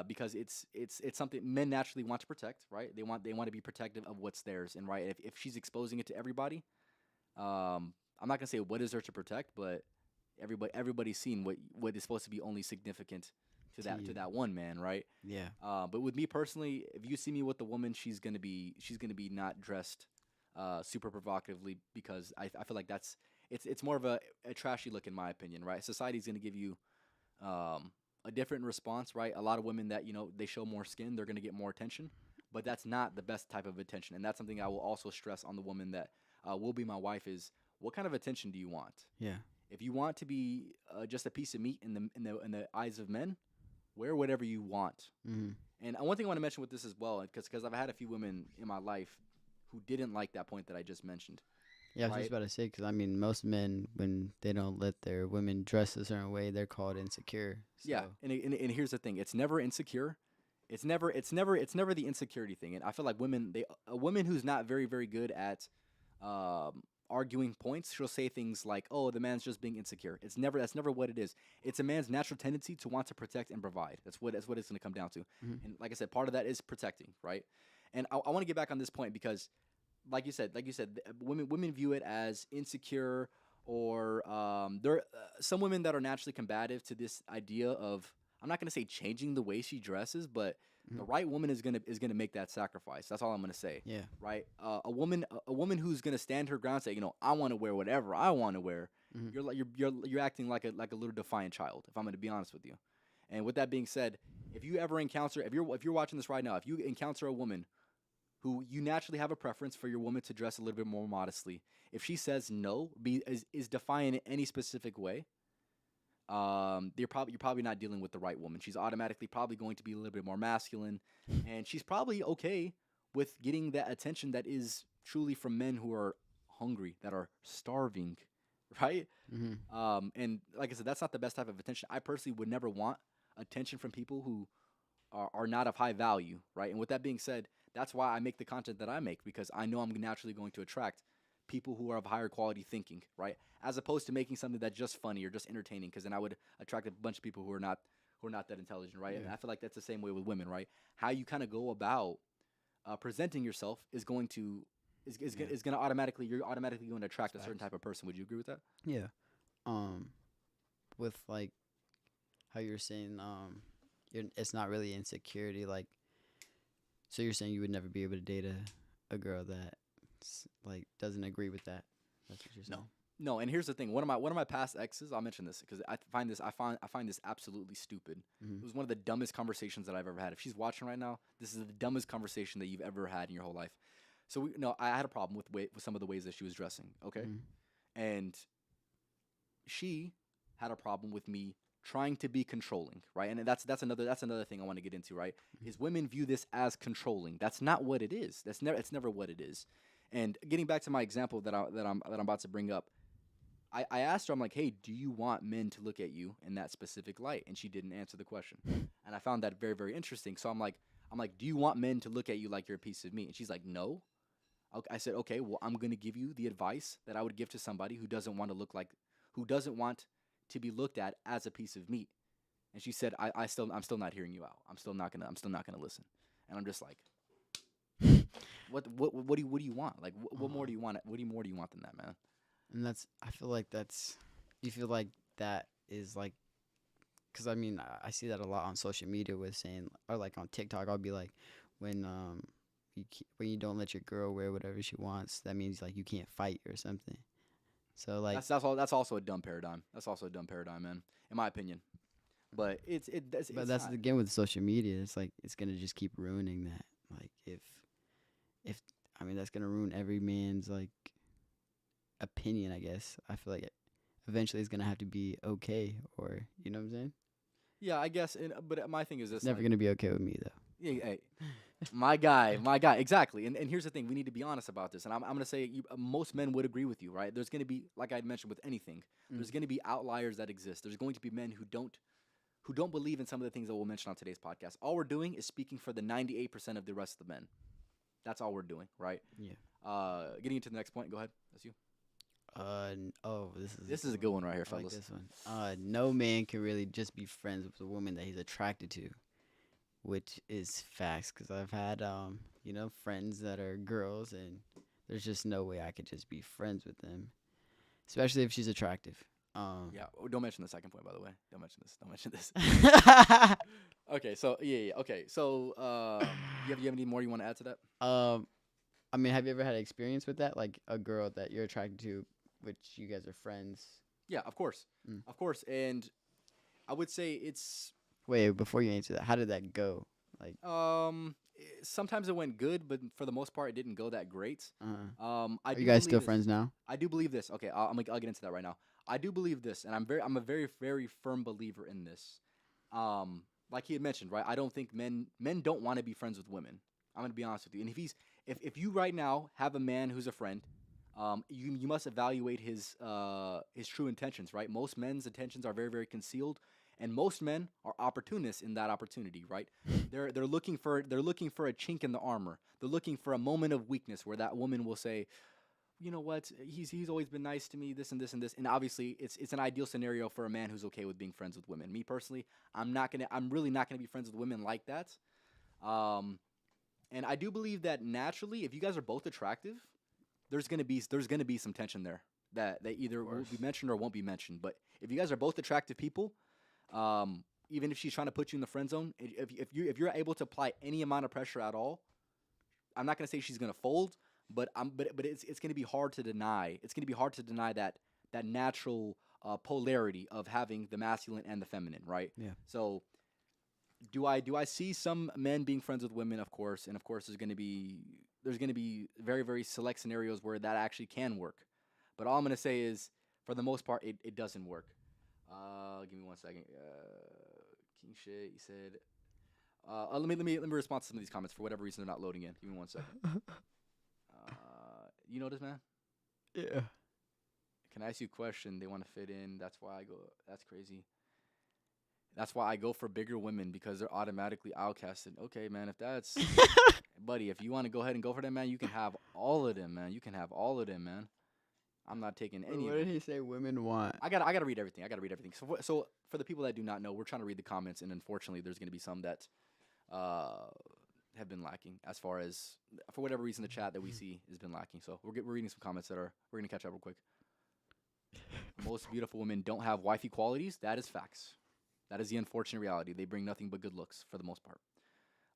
because it's something men naturally want to protect, right? They want to be protective of what's theirs, and right, if she's exposing it to everybody, I'm not gonna say what is there to protect, but everybody's seen what is supposed to be only significant to You. that one man, right? Yeah. But with me personally, if you see me with a woman, she's gonna be not dressed super provocatively, because I feel like it's more of a trashy look, in my opinion, right? Society's gonna give you um, a different response, right? A lot of women that they show more skin, they're gonna get more attention, but that's not the best type of attention, and that's something I will also stress on the woman that will be my wife is what kind of attention do you want? Yeah. If you want to be just a piece of meat in the eyes of men, wear whatever you want. Mm-hmm. And one thing I want to mention with this as well, because I've had a few women in my life who didn't like that point that I just mentioned. Yeah, I was Right? just about to say, because I mean, most men, when they don't let their women dress a certain way, they're called insecure. So. Yeah, and here's the thing: it's never insecure. It's never the insecurity thing. And I feel like a woman who's not very very good at arguing points, she'll say things like, "Oh, the man's just being insecure." That's never what it is. It's a man's natural tendency to want to protect and provide. That's what it's going to come down to. Mm-hmm. And like I said, part of that is protecting, right? And I want to get back on this point because, women view it as insecure, or there are some women that are naturally combative to this idea of, I'm not going to say changing the way she dresses, but the right woman is gonna make that sacrifice. That's all I'm gonna say. Yeah. Right? A woman who's gonna stand her ground, say, I want to wear whatever I want to wear. Mm-hmm. You're acting like a little defiant child, if I'm gonna be honest with you. And with that being said, if you're watching this right now, if you encounter a woman who you naturally have a preference for your woman to dress a little bit more modestly, if she says no, is defiant in any specific way, you're probably not dealing with the right woman. She's automatically probably going to be a little bit more masculine, and she's probably okay with getting that attention that is truly from men who are hungry, that are starving, right? Mm-hmm. And like I said, that's not the best type of attention. I personally would never want attention from people who are not of high value, right? And with that being said, that's why I make the content that I make, because I know I'm naturally going to attract people who are of higher quality thinking, right? As opposed to making something that's just funny or just entertaining, because then I would attract a bunch of people who are not that intelligent, right? And Yeah. I feel like that's the same way with women, right? How you kind of go about presenting yourself is going to is going to automatically you're automatically going to attract a certain Facts. type of person. Would you agree with that? Yeah. Um, with like how you're saying, it's not really insecurity. Like, so you're saying you would never be able to date a girl that like doesn't agree with that. That's what you're saying. No, and here's the thing. One of my past exes, I'll mention this because I find this absolutely stupid. Mm-hmm. It was one of the dumbest conversations that I've ever had. If she's watching right now, this is the dumbest conversation that you've ever had in your whole life. So I had a problem with some of the ways that she was dressing. Okay, Mm-hmm. and she had a problem with me trying to be controlling, right? And that's another thing I want to get into, right? Is women view this as controlling. That's not what it is. It's never what it is. And getting back to my example that I'm about to bring up, I asked her, I'm like, hey, do you want men to look at you in that specific light? And she didn't answer the question. And I found that very, very interesting. So I'm like, do you want men to look at you like you're a piece of meat? And she's like, no. I said, okay, well, I'm going to give you the advice that I would give to somebody who doesn't want to be looked at as a piece of meat. And she said, I'm still not hearing you out. I'm still not gonna listen. And I'm just like, what do you want? Like, what more do you want? What more do you want than that, man? And I feel like you feel like that is like, because I mean, I see that a lot on social media with saying, or like on TikTok, I'll be like, when you don't let your girl wear whatever she wants, that means like you can't fight or something. So like That's also a dumb paradigm. That's also a dumb paradigm, man, in my opinion. But it's that's not. again with social media, it's like it's gonna just keep ruining that. Like if I mean that's gonna ruin every man's like opinion, I guess. I feel like eventually it's gonna have to be okay, or you know what I'm saying? Yeah, I guess. But my thing is this: It's never like, gonna be okay with me though. yeah, hey, My guy, exactly. And here's the thing: we need to be honest about this. And I'm gonna say most men would agree with you, right? There's gonna be, like I mentioned with anything, Mm. there's gonna be outliers that exist. There's going to be men who don't believe in some of the things that we'll mention on today's podcast. All we're doing is speaking for the 98% of the rest of the men. That's all we're doing, right? Yeah. Getting into the next point. Go ahead. That's you. Oh, This is a good one right here, I like fellas. this one. No man can really just be friends with a woman that he's attracted to, which is facts. Cause I've had friends that are girls, and there's just no way I could just be friends with them, especially if she's attractive. Yeah. Don't mention the second point, by the way. Don't mention this. Don't mention this. um, Okay. So yeah. Okay. So you have any more you want to add to that? I mean, have you ever had experience with that? Like a girl that you're attracted to, which you guys are friends. Yeah. Of course. Mm. Of course. And I would say it's Wait, before you answer that, how did that go? Like, sometimes it went good, but for the most part, it didn't go that great. I are do you guys believe still this. friends now? I do believe this. Okay, I'll get into that right now. I do believe this, and I'm a very very firm believer in this. Like he had mentioned, right? I don't think men don't want to be friends with women. I'm gonna be honest with you. And if you right now have a man who's a friend, you must evaluate his true intentions, right? Most men's intentions are very very concealed, and most men are opportunists in that opportunity, right? They're looking for a chink in the armor. They're looking for a moment of weakness where that woman will say, you know what, he's always been nice to me, this and this and this. And obviously it's an ideal scenario for a man who's okay with being friends with women. Me personally, I'm really not gonna be friends with women like that. And I do believe that naturally, if you guys are both attractive, there's gonna be some tension there that either will be mentioned or won't be mentioned. But if you guys are both attractive people, even if she's trying to put you in the friend zone, if you're able to apply any amount of pressure at all, I'm not gonna say she's gonna fold, but it's gonna be hard to deny. It's gonna be hard to deny that natural polarity of having the masculine and the feminine, right? Yeah. So do I see some men being friends with women? Of course, and of course there's gonna be very very select scenarios where that actually can work. But all I'm gonna say is, for the most part, it doesn't work. Give me one second. King shit, you said. Let me respond to some of these comments. For whatever reason, they're not loading in. Give me one second. You know this, man? Yeah. Can I ask you a question? They want to fit in. That's why I go. That's crazy. That's why I go for bigger women, because they're automatically outcasted. Okay, man. If that's buddy, if you want to go ahead and go for them, man, you can have all of them, man. You can have all of them, man. I'm not taking any What of did them. he say women want? I gotta read everything. So for the people that do not know, we're trying to read the comments, and unfortunately, there's gonna be some that have been lacking, as far as, for whatever reason, the chat that we see has been lacking. So we're reading some comments we're gonna catch up real quick. Most beautiful women don't have wifey qualities. That is facts. That is the unfortunate reality. They bring nothing but good looks for the most part.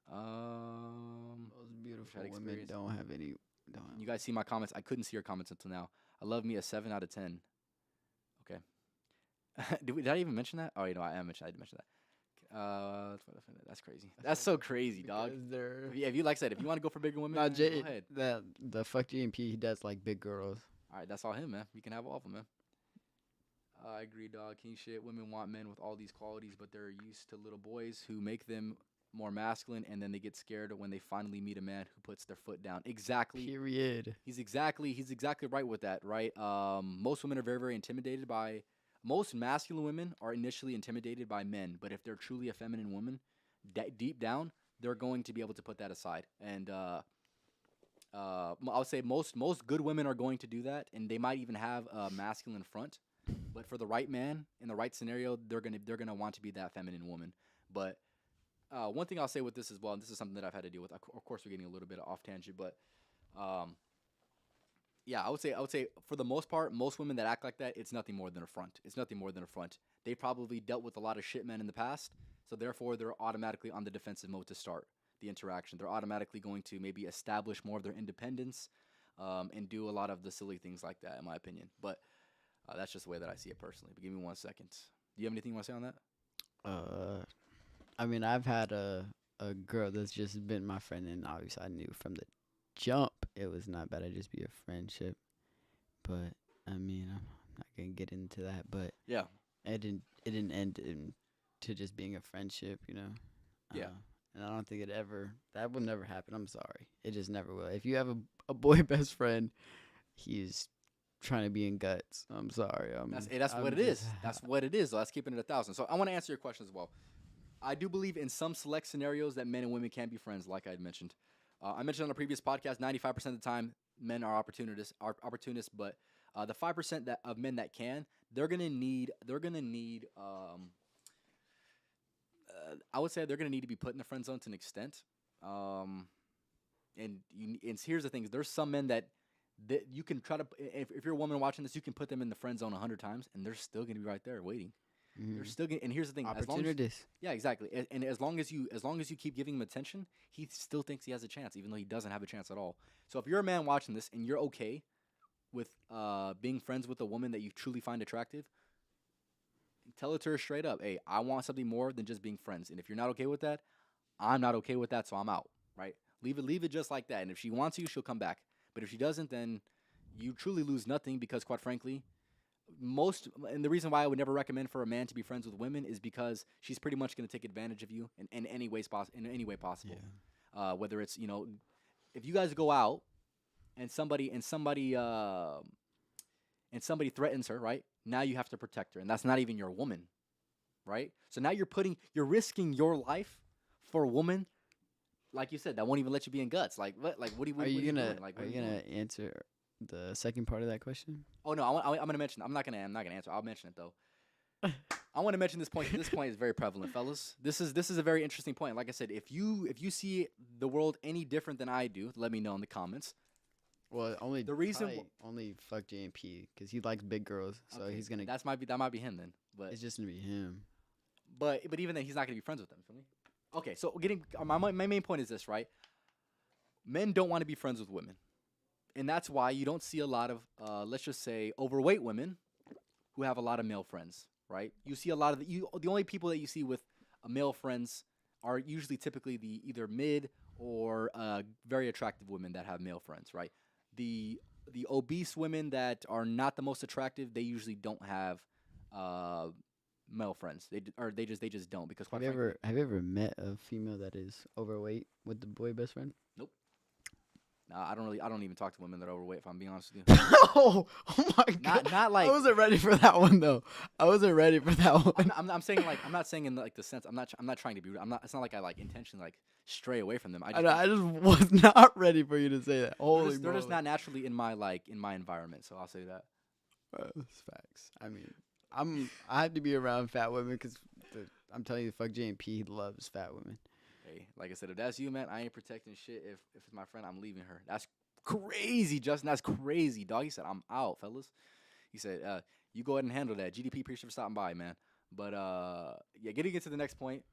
Those beautiful Chat women experience. don't have any. You guys see my comments? I couldn't see your comments until now. I love me a 7 out of 10. Okay. Did I even mention that? Oh, I did mention that. That's crazy. That's so crazy, dog. Because they're If you like I said, if you want to go for bigger women, not man, J. go ahead. The fuck JMP, he does like big girls. All right, that's all him, man. You can have all of them, man. I agree, dog. King shit. Women want men with all these qualities, but they're used to little boys who make them more masculine, and then they get scared when they finally meet a man who puts their foot down. Exactly. Period. He's exactly right with that, right? Most women are very, very intimidated by. Most masculine women are initially intimidated by men, but if they're truly a feminine woman, deep down, they're going to be able to put that aside. And I would say most good women are going to do that, and they might even have a masculine front. But for the right man, in the right scenario, they're gonna want to be that feminine woman. But one thing I'll say with this as well, and this is something that I've had to deal with. Of course, we're getting a little bit off tangent, but yeah, I would say for the most part, most women that act like that, it's nothing more than a front. It's nothing more than a front. They probably dealt with a lot of shit men in the past, so therefore they're automatically on the defensive mode to start the interaction. They're automatically going to maybe establish more of their independence and do a lot of the silly things like that, in my opinion. But that's just the way that I see it personally. But give me 1 second. Do you have anything you want to say on that? I mean, I've had a girl that's just been my friend, and obviously I knew from the jump it was not bad. I'd just be a friendship. But I mean, I'm not gonna get into that. But Yeah. it didn't end to just being a friendship, you know. Yeah. and I don't think that will never happen. I'm sorry, it just never will. If you have a boy best friend, he's trying to be in guts. I'm sorry. That's what I'm it just is. That's what it is. So let's keep it at 1,000. So I want to answer your question as well. I do believe in some select scenarios that men and women can be friends, like I had mentioned. I mentioned on a previous podcast, 95% of the time, men are opportunists, but the 5% that of men that can, they're gonna need. I would say they're gonna need to be put in the friend zone to an extent. Um, and here's the thing: there's some men that you can try to. If you're a woman watching this, you can put them in the friend zone 100 times, and they're still gonna be right there waiting. They're still gonna, and here's the thing: opportunities. yeah, exactly. And as long as you keep giving him attention, he still thinks he has a chance, even though he doesn't have a chance at all. So if you're a man watching this and you're okay with being friends with a woman that you truly find attractive, tell it to her straight up. Hey, I want something more than just being friends. And if you're not okay with that, I'm not okay with that, so I'm out. Right? Leave it just like that. And if she wants you, she'll come back. But if she doesn't, then you truly lose nothing because, quite frankly, and the reason why I would never recommend for a man to be friends with women is because she's pretty much going to take advantage of you in any way possible. Whether it's if you guys go out and somebody threatens her, right? Now you have to protect her, and that's not even your woman, right? So now you're risking your life for a woman, like you said, that won't even let you be in guts. Like what? Like what are you doing? Like, are you gonna answer the second part of that question? Oh no, I'm gonna mention. I'm not gonna answer. I'll mention it though. I want to mention this point. This point is very prevalent, fellas. This is a very interesting point. Like I said, if you see the world any different than I do, let me know in the comments. Well, only fuck JMP because he likes big girls, so Okay, he's gonna. that might be him then. But It's just gonna be him. but even then, he's not gonna be friends with them. Feel me? Okay, so my main point is this, right? Men don't want to be friends with women, and that's why you don't see a lot of let's just say overweight women who have a lot of male friends, right? You see a lot of the only people that you see with male friends are usually typically the either mid or very attractive women that have male friends, right? The obese women that are not the most attractive, they usually don't have male friends. They just don't because quite frankly, Have you ever met a female that is overweight with the boy best friend? nope. I don't even talk to women that are overweight. If I'm being honest with you, Oh my god! not like I wasn't ready for that one though. I wasn't ready for that one. I'm saying like I'm not saying in like the sense I'm not trying to be rude. I'm not. It's not like I like intentionally like stray away from them. I just was not ready for you to say that. Holy they're just moly. not naturally in my environment. So I'll say that. That's facts. I mean, I have to be around fat women because I'm telling you, fuck JMP, he loves fat women. Hey, like I said, if that's you, man, I ain't protecting shit. If it's my friend, I'm leaving her. That's crazy, Justin. That's crazy, dog. He said, I'm out, fellas. He said, you go ahead and handle that. GDP, appreciate for stopping by, man. But yeah, getting into the next point.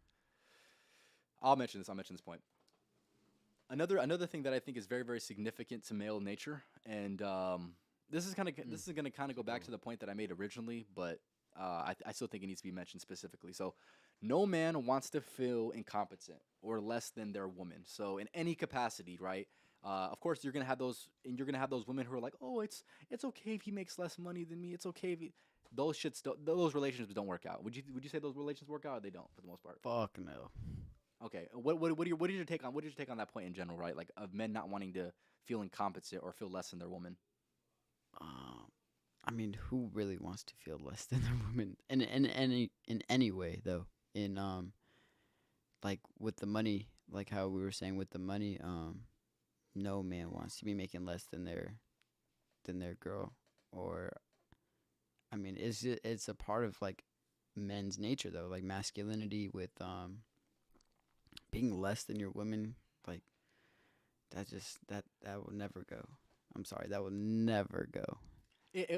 I'll mention this point. Another thing that I think is very, very significant to male nature, and this is gonna kind of go back to the point that I made originally, but I still think it needs to be mentioned specifically. So, no man wants to feel incompetent or less than their woman. So, in any capacity, right? Of course, you're gonna have those women who are like, oh, it's okay if he makes less money than me. It's okay if those relationships don't work out. Would you say those relationships work out or they don't for the most part? Fuck no. Okay. What is your take on that point in general, right? Like of men not wanting to feel incompetent or feel less than their woman. I mean, who really wants to feel less than their woman in any way though? In like with the money, like how we were saying with the money, no man wants to be making less than their girl. Or I mean, it's a part of like men's nature though, like masculinity with being less than your woman, like that will never go. I'm sorry, that will never go.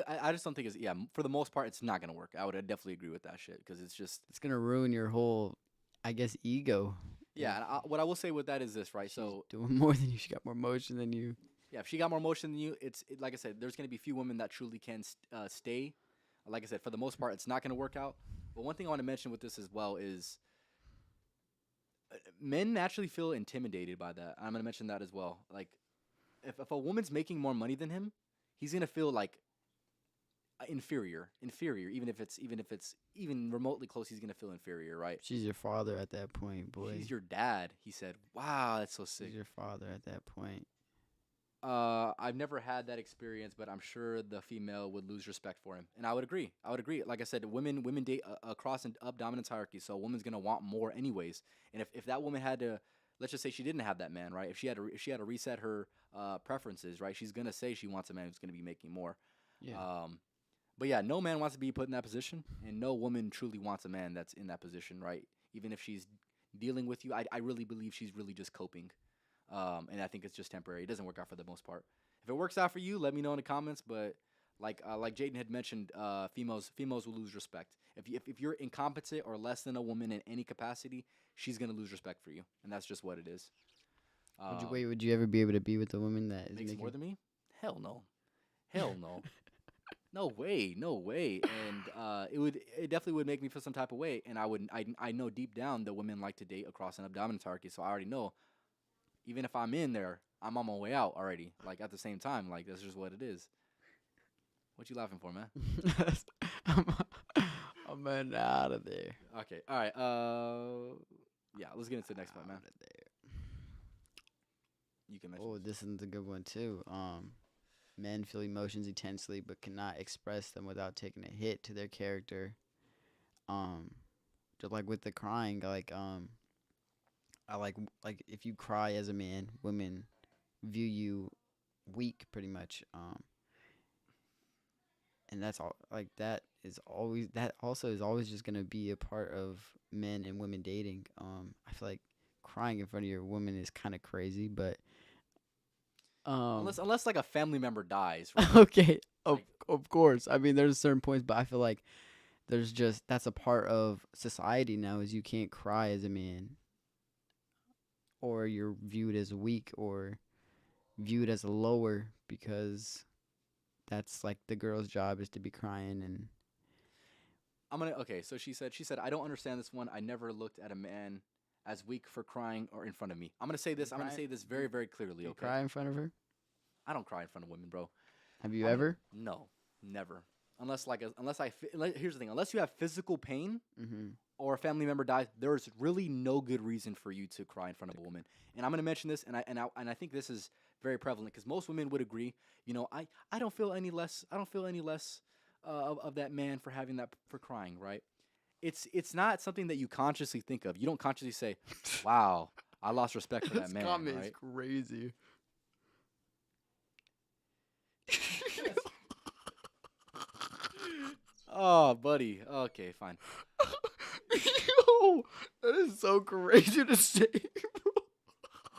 I just don't think for the most part it's not gonna work. I would definitely agree with that shit because It's gonna ruin your whole, I guess, ego. yeah. And what I will say with that is this, right? So doing more than you, she got more motion than you. yeah, if she got more motion than you, like I said, there's gonna be few women that truly can stay. Like I said, for the most part, it's not gonna work out. But one thing I want to mention with this as well is men naturally feel intimidated by that. I'm gonna mention that as well. Like if a woman's making more money than him, he's gonna feel like inferior. Even if it's even remotely close, he's gonna feel inferior, right? She's your father at that point, boy. She's your dad. He said, "Wow, that's so sick." She's your father at that point. I've never had that experience, but I'm sure the female would lose respect for him, and I would agree. I would agree. Like I said, women date across and up dominance hierarchy, so a woman's gonna want more anyways. And if that woman had to, let's just say she didn't have that man, right? If she had to reset her preferences, right? She's gonna say she wants a man who's gonna be making more. Yeah. But yeah, no man wants to be put in that position, and no woman truly wants a man that's in that position, right? Even if she's dealing with you, I really believe she's really just coping, and I think it's just temporary. It doesn't work out for the most part. If it works out for you, let me know in the comments. But like Jaden had mentioned, females will lose respect if you're incompetent or less than a woman in any capacity. She's gonna lose respect for you, and that's just what it is. Would you ever be able to be with a woman that is Makes making more than me? Hell no, hell no. No way, no way. And it definitely would make me feel some type of way. And I know deep down that women like to date across an abdominal hierarchy. So I already know, even if I'm in there, I'm on my way out already. Like at the same time, like that's just what it is. What you laughing for, man? I'm, I'm out of there. Okay, all right. Yeah, let's get into the next one, man. Outta there. You can mention. Oh, this is a good one too. Men feel emotions intensely but cannot express them without taking a hit to their character. Just like with the crying, I like if you cry as a man, women view you weak pretty much. And that's all like that also is always just gonna be a part of men and women dating. I feel like crying in front of your woman is kind of crazy, but Unless like a family member dies. Right? okay, Like- of course. I mean, there's certain points, but I feel like that's a part of society now is you can't cry as a man, or you're viewed as weak or viewed as lower because that's like the girl's job is to be crying and Okay. So she said I don't understand this one. I never looked at a man as weak for crying or in front of me. I'm gonna say this. I'm gonna cry- say this very very clearly. you Okay. cry in front of her. I don't cry in front of women, bro. Have you I'm gonna- ever? No, never. Here's the thing. Unless you have physical pain Mm-hmm. or a family member dies, there's really no good reason for you to cry in front of a woman. And I'm gonna mention this, and I think this is very prevalent because most women would agree. I don't feel any less. I don't feel any less of that man for having that for crying. Right? It's not something that you consciously think of. You don't consciously say, "Wow, I lost respect for that man." Right? crazy. Oh, buddy. Okay, fine. Yo, that is so crazy to say.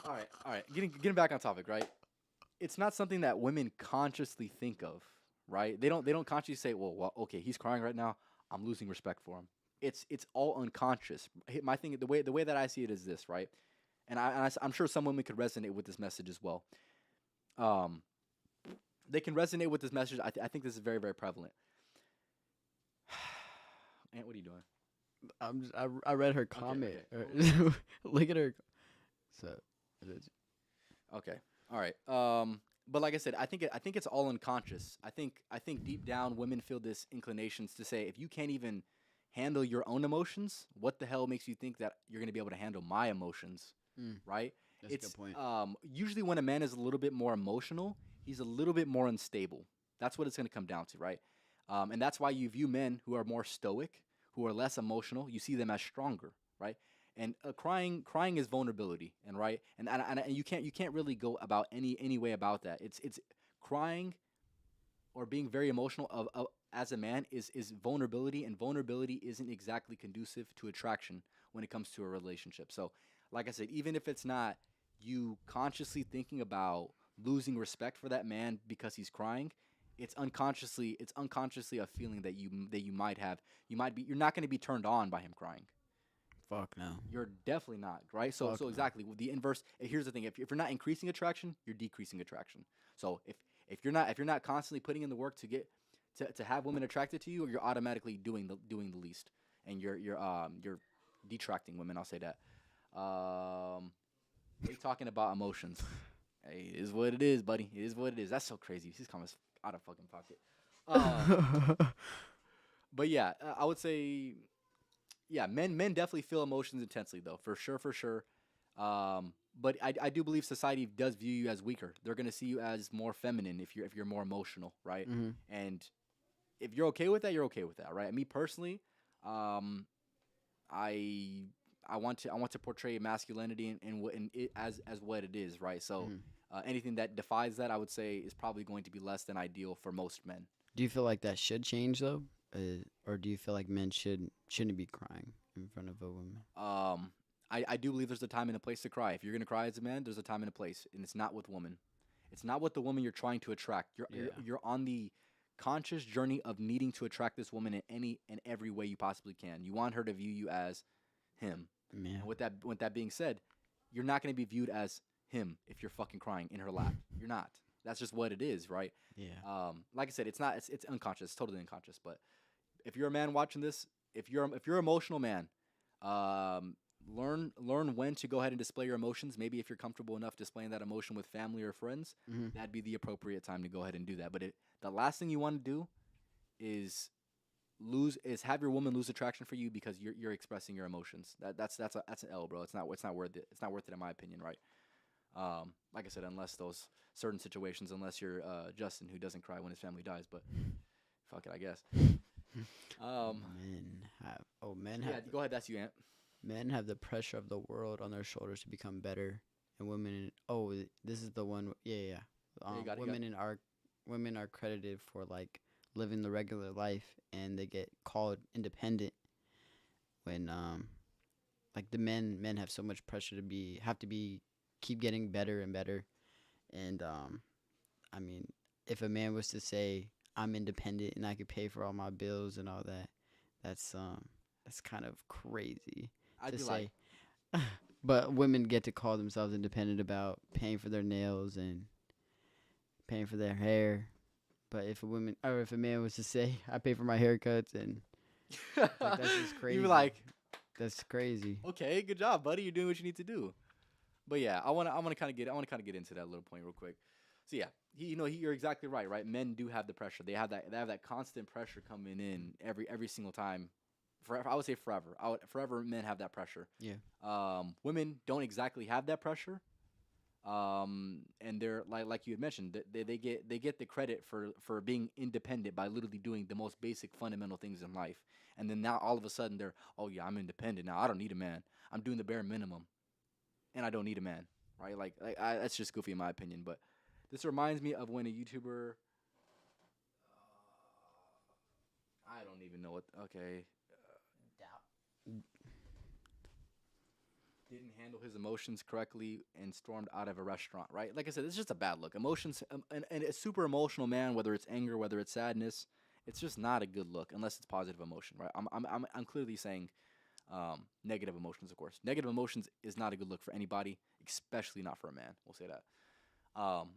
All right. Getting back on topic, right? It's not something that women consciously think of, right? They don't consciously say, well, okay, he's crying right now. I'm losing respect for him. It's all unconscious. My thing, the way that I see it is this, right? And I'm sure some women could resonate with this message as well. They can resonate with this message. I think this is very very prevalent. Aunt, what are you doing? I read her Okay, comment. okay. Look at her. So, Okay. All right. But like I said, I think it's all unconscious. I think deep down women feel this inclinations to say, if you can't even handle your own emotions, what the hell makes you think that you're gonna be able to handle my emotions? Right? that's It's a good point. usually when a man is a little bit more emotional, he's a little bit more unstable. That's what it's gonna come down to, right? And that's why you view men who are more stoic, who are less emotional. You see them as stronger, right? And crying is vulnerability, and right, and you can't really go about any way about that. It's crying or being very emotional as a man is vulnerability, and vulnerability isn't exactly conducive to attraction when it comes to a relationship. So, like I said, even if it's not you consciously thinking about losing respect for that man because he's crying, it's unconsciously a feeling that you might have. You're not going to be turned on by him crying. Fuck no. You're definitely not, right? So Fuck no. exactly with the inverse. Here's the thing: if you're not increasing attraction, you're decreasing attraction. So if you're not constantly putting in the work to get to have women attracted to you, you're automatically doing the least, and you're detracting women. I'll say that. We talking about emotions. Hey, it is what it is, buddy. It is what it is. That's so crazy. These comments out of fucking pocket. um, but yeah, I would say, yeah, men definitely feel emotions intensely though, for sure, for sure. But I do believe society does view you as weaker. They're gonna see you as more feminine if you're more emotional, right? Hmm. And if you're okay with that, you're okay with that, right? Me personally, um, I I want to portray masculinity in it as what it is, right? So Hmm. anything that defies that, I would say, is probably going to be less than ideal for most men. Do you feel like that should change though, or do you feel like men shouldn't be crying in front of a woman? Um, I do believe there's a time and a place to cry. If you're gonna cry as a man, there's a time and a place, and it's not with women. It's not with the woman you're trying to attract. Yeah. You're on the conscious journey of needing to attract this woman in any and every way you possibly can. You want her to view you as him. Yeah. And with that being said, you're not going to be viewed as him if you're fucking crying in her lap. You're not. That's just what it is, right? Yeah. Like I said, it's not. It's unconscious. It's totally unconscious. But if you're a man watching this, if you're an emotional man, um, learn when to go ahead and display your emotions. Maybe if you're comfortable enough displaying that emotion with family or friends, Hmm. that'd be the appropriate time to go ahead and do that. But the last thing you want to do is have your woman lose attraction for you because you're expressing your emotions. That's an L, bro. It's not worth it. It's not worth it in my opinion, right? Like I said, unless those certain situations, unless you're Justin who doesn't cry when his family dies, but fuck it, I guess. Um, Men yeah, have go ahead. That's you, Ant. men have the pressure of the world on their shoulders to become better, and women. This is the one. Yeah, yeah. Yeah, you got it. Women are credited for like living the regular life, and they get called independent when like the men have so much pressure to be keep getting better and better, and I mean, if a man was to say I'm independent and I could pay for all my bills and all that, that's kind of crazy I'd to be like, say. But women get to call themselves independent about paying for their nails and paying for their hair. But if a man was to say, "I pay for my haircuts," and like that's just crazy. you'd be like, That's crazy. okay, good job, buddy. You're doing what you need to do. But yeah, I want to kind of get into that little point real quick. So yeah, you're exactly right. Right, men do have the pressure. They have that constant pressure coming in every single time. Forever, I would say forever. Forever, men have that pressure. Yeah. Women don't exactly have that pressure. And they're like you had mentioned, they get the credit for being independent by literally doing the most basic fundamental things in life. And then now all of a sudden they're, oh yeah, I'm independent now. I don't need a man. I'm doing the bare minimum and I don't need a man, right? That's just goofy in my opinion. But this reminds me of when a YouTuber, I don't even know what. Okay, didn't handle his emotions correctly and stormed out of a restaurant. Right? Like I said, it's just a bad look. Emotions, and a super emotional man, whether it's anger, whether it's sadness, it's just not a good look unless it's positive emotion, right? I'm clearly saying negative emotions, of course. Negative emotions is not a good look for anybody, especially not for a man. We'll say that. Um,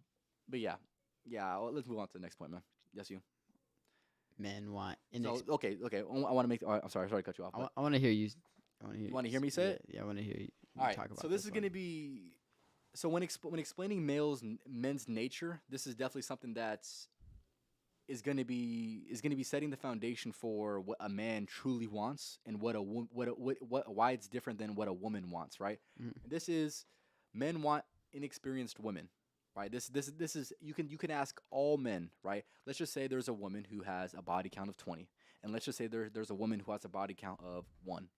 but yeah, yeah. Let's move on to the next point, man. Yes, you. Men want. So okay. I want to make. I'm sorry to cut you off. But I want to hear you. I want to hear. you want to hear me say yeah, it? Yeah, I want to hear you. All right. Talk about So this is one. going to be. So when explaining men's nature, this is definitely something that's is going to be setting the foundation for what a man truly wants and why it's different than what a woman wants, right? Mhm. And this is men want inexperienced women, right? This is you can ask all men, right? Let's just say there's a woman who has a body count of 20, and let's just say there's a woman who has a body count of 1,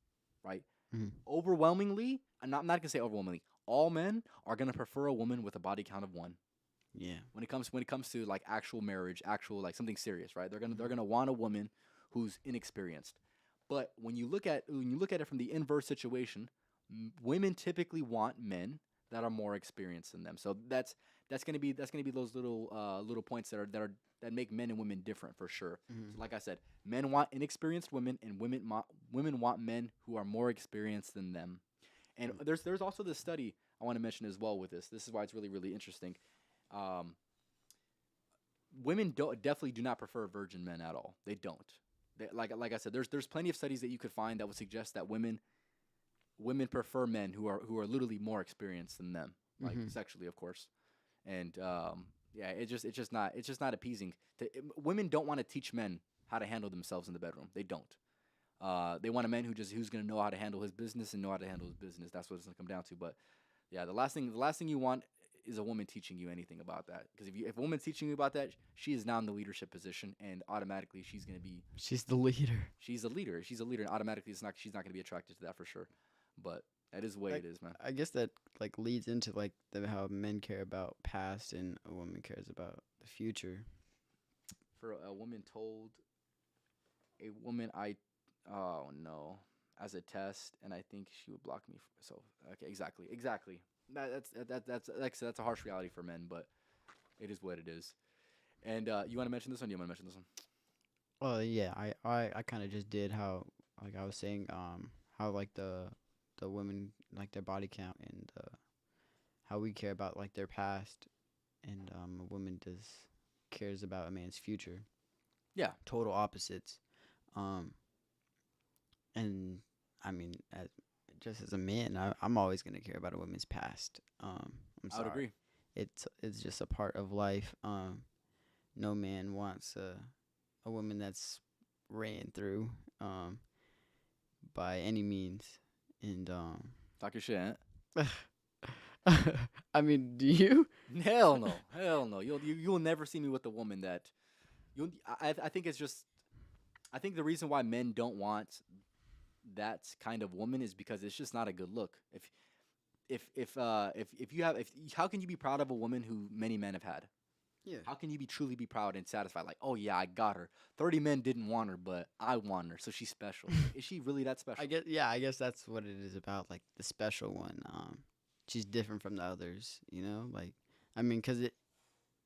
right? Mhm. Overwhelmingly, I'm not gonna say overwhelmingly, all men are gonna prefer a woman with a body count of 1 Yeah. when it comes to like actual marriage, actual like something serious, right? They're gonna want a woman who's inexperienced. But when you look at it from the inverse situation, women typically want men that are more experienced than them. So that's gonna be those little points that make men and women different for sure. Mhm. So like I said, men want inexperienced women, and women want men who are more experienced than them. And there's also this study I want to mention as well with this. This is why it's really really interesting. Um, Women definitely do not prefer virgin men at all. They don't. Like I said, there's plenty of studies that you could find that would suggest that women prefer men who are literally more experienced than them, like Mhm. sexually, of course. And Yeah, it's just not appeasing. Women don't want to teach men how to handle themselves in the bedroom. They don't. They want a man who's gonna know how to handle his business and know how to handle his business. That's what it's gonna come down to. But yeah, the last thing you want is a woman teaching you anything about that. Because if a woman's teaching you about that, she is now in the leadership position, and automatically she's gonna be She's the leader. she's a leader. She's a leader, and automatically she's not gonna be attracted to that for sure. But that is the way I, it is, man. I guess that like leads into like how men care about past and a woman cares about the future. For a woman told a woman I oh no as a test, and I think she would block me. So okay, exactly. That's a harsh reality for men, but it is what it is. And you want to mention this one? You want to mention this one? Well, yeah, I kind of just did how like I was saying how like the women like their body count and how we care about like their past and a woman does cares about a man's future. Yeah, Total opposites. Um and I mean just as a man, I'm always gonna care about a woman's past. I'm I would sorry. agree. It's just a part of life. No man wants a woman that's ran through by any means. And Talk your shit. I mean, do you? Hell no, hell no. You'll never see me with a woman that you. I think it's just. I think the reason why men don't want that kind of woman is because it's just not a good look. If you have how can you be proud of a woman who many men have had? Yeah. How can you truly be proud and satisfied? Like, oh yeah, I got her. 30 men didn't want her, but I want her, so she's special. Is she really that special? I guess that's what it is about, like the special one. She's different from the others, you know. Like, I mean, cause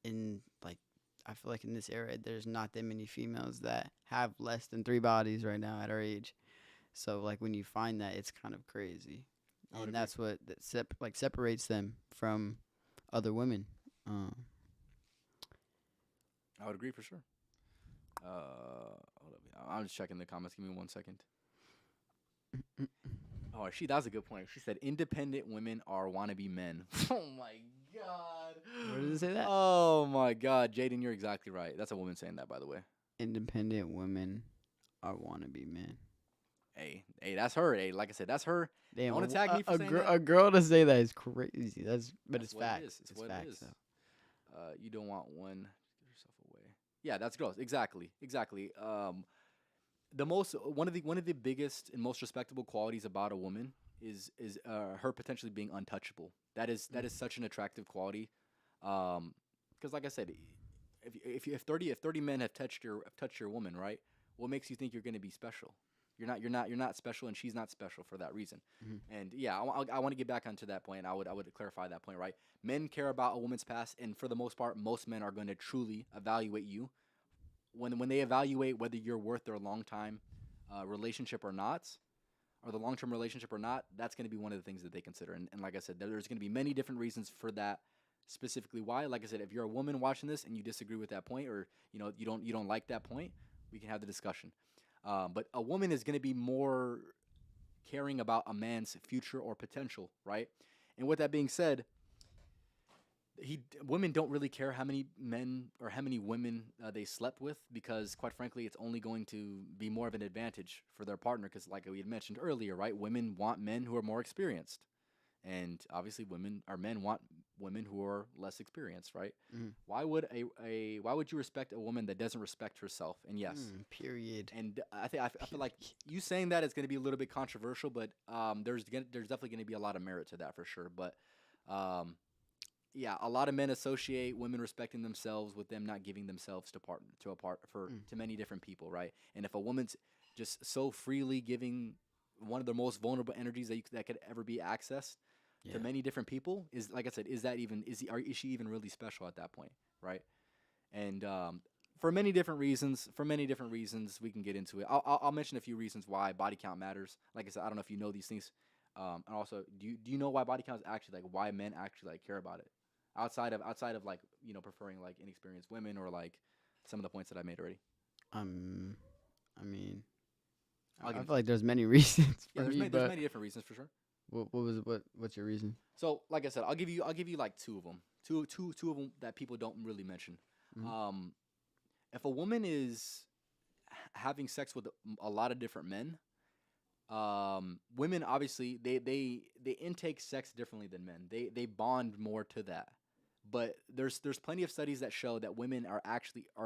in like, I feel like in this era, there's not that many females that have less than 3 bodies right now at our age. So like when you find that, it's kind of crazy, I would and agree. that's what separates them from other women. I would agree for sure. Hold up. I'm just checking the comments. Give me 1 second. Oh, that was a good point. She said independent women are wannabe men. Oh my god. Where does it say that? Oh my god, Jaden, you're exactly right. That's a woman saying that, by the way. Independent women are wannabe men. Hey, that's her. Hey, like I said, that's her. Damn, Don't attack me for saying that. a girl to say that is crazy. But That's it's what it facts. is. It's It's what it facts is. though. You don't want one. Get yourself away. Yeah, that's gross. Exactly. One of the biggest and most respectable qualities about a woman is her potentially being untouchable. That is such an attractive quality. Because like I said, if 30 men have touched your woman, right? What makes you think you're going to be special? You're not special, and she's not special for that reason. Mhm. And yeah, I want to get back onto that point. I would clarify that point, right? Men care about a woman's past, and for the most part, most men are going to truly evaluate you when they evaluate whether you're worth their long time relationship or not, or the long term relationship or not. That's going to be one of the things that they consider. And like I said, there's going to be many different reasons for that. Specifically, why? Like I said, if you're a woman watching this and you disagree with that point, or you don't like that point, we can have the discussion. But a woman is going to be more caring about a man's future or potential, right? And with that being said, women don't really care how many men or how many women they slept with, because quite frankly it's only going to be more of an advantage for their partner, because like we had mentioned earlier, right, women want men who are more experienced, and obviously men want women who are less experienced, right? Mhm. Why would you respect a woman that doesn't respect herself? And yes, Period. and I feel like you saying that is going to be a little bit controversial, but there's definitely going to be a lot of merit to that for sure. But yeah, a lot of men associate women respecting themselves with them not giving themselves to many different people, right? And if a woman's just so freely giving one of the most vulnerable energies that could ever be accessed to Yeah. many different people, is like I said, is she even really special at that point, right? And for many different reasons, we can get into it. I'll mention a few reasons why body count matters. Like I said, I don't know if you know these things. And also, do you know why body count is actually, like, why men actually like care about it, outside of like preferring like inexperienced women, or like some of the points that I made already. Um, I mean, I'll I get feel into like there's many reasons Yeah, for me, there's but many different reasons for sure. what's your reason? So like I said, I'll give you like two of them Two of them that people don't really mention. Mhm. If a woman is having sex with a lot of different men, women obviously they intake sex differently than men. They bond more to that. But there's plenty of studies that show that women are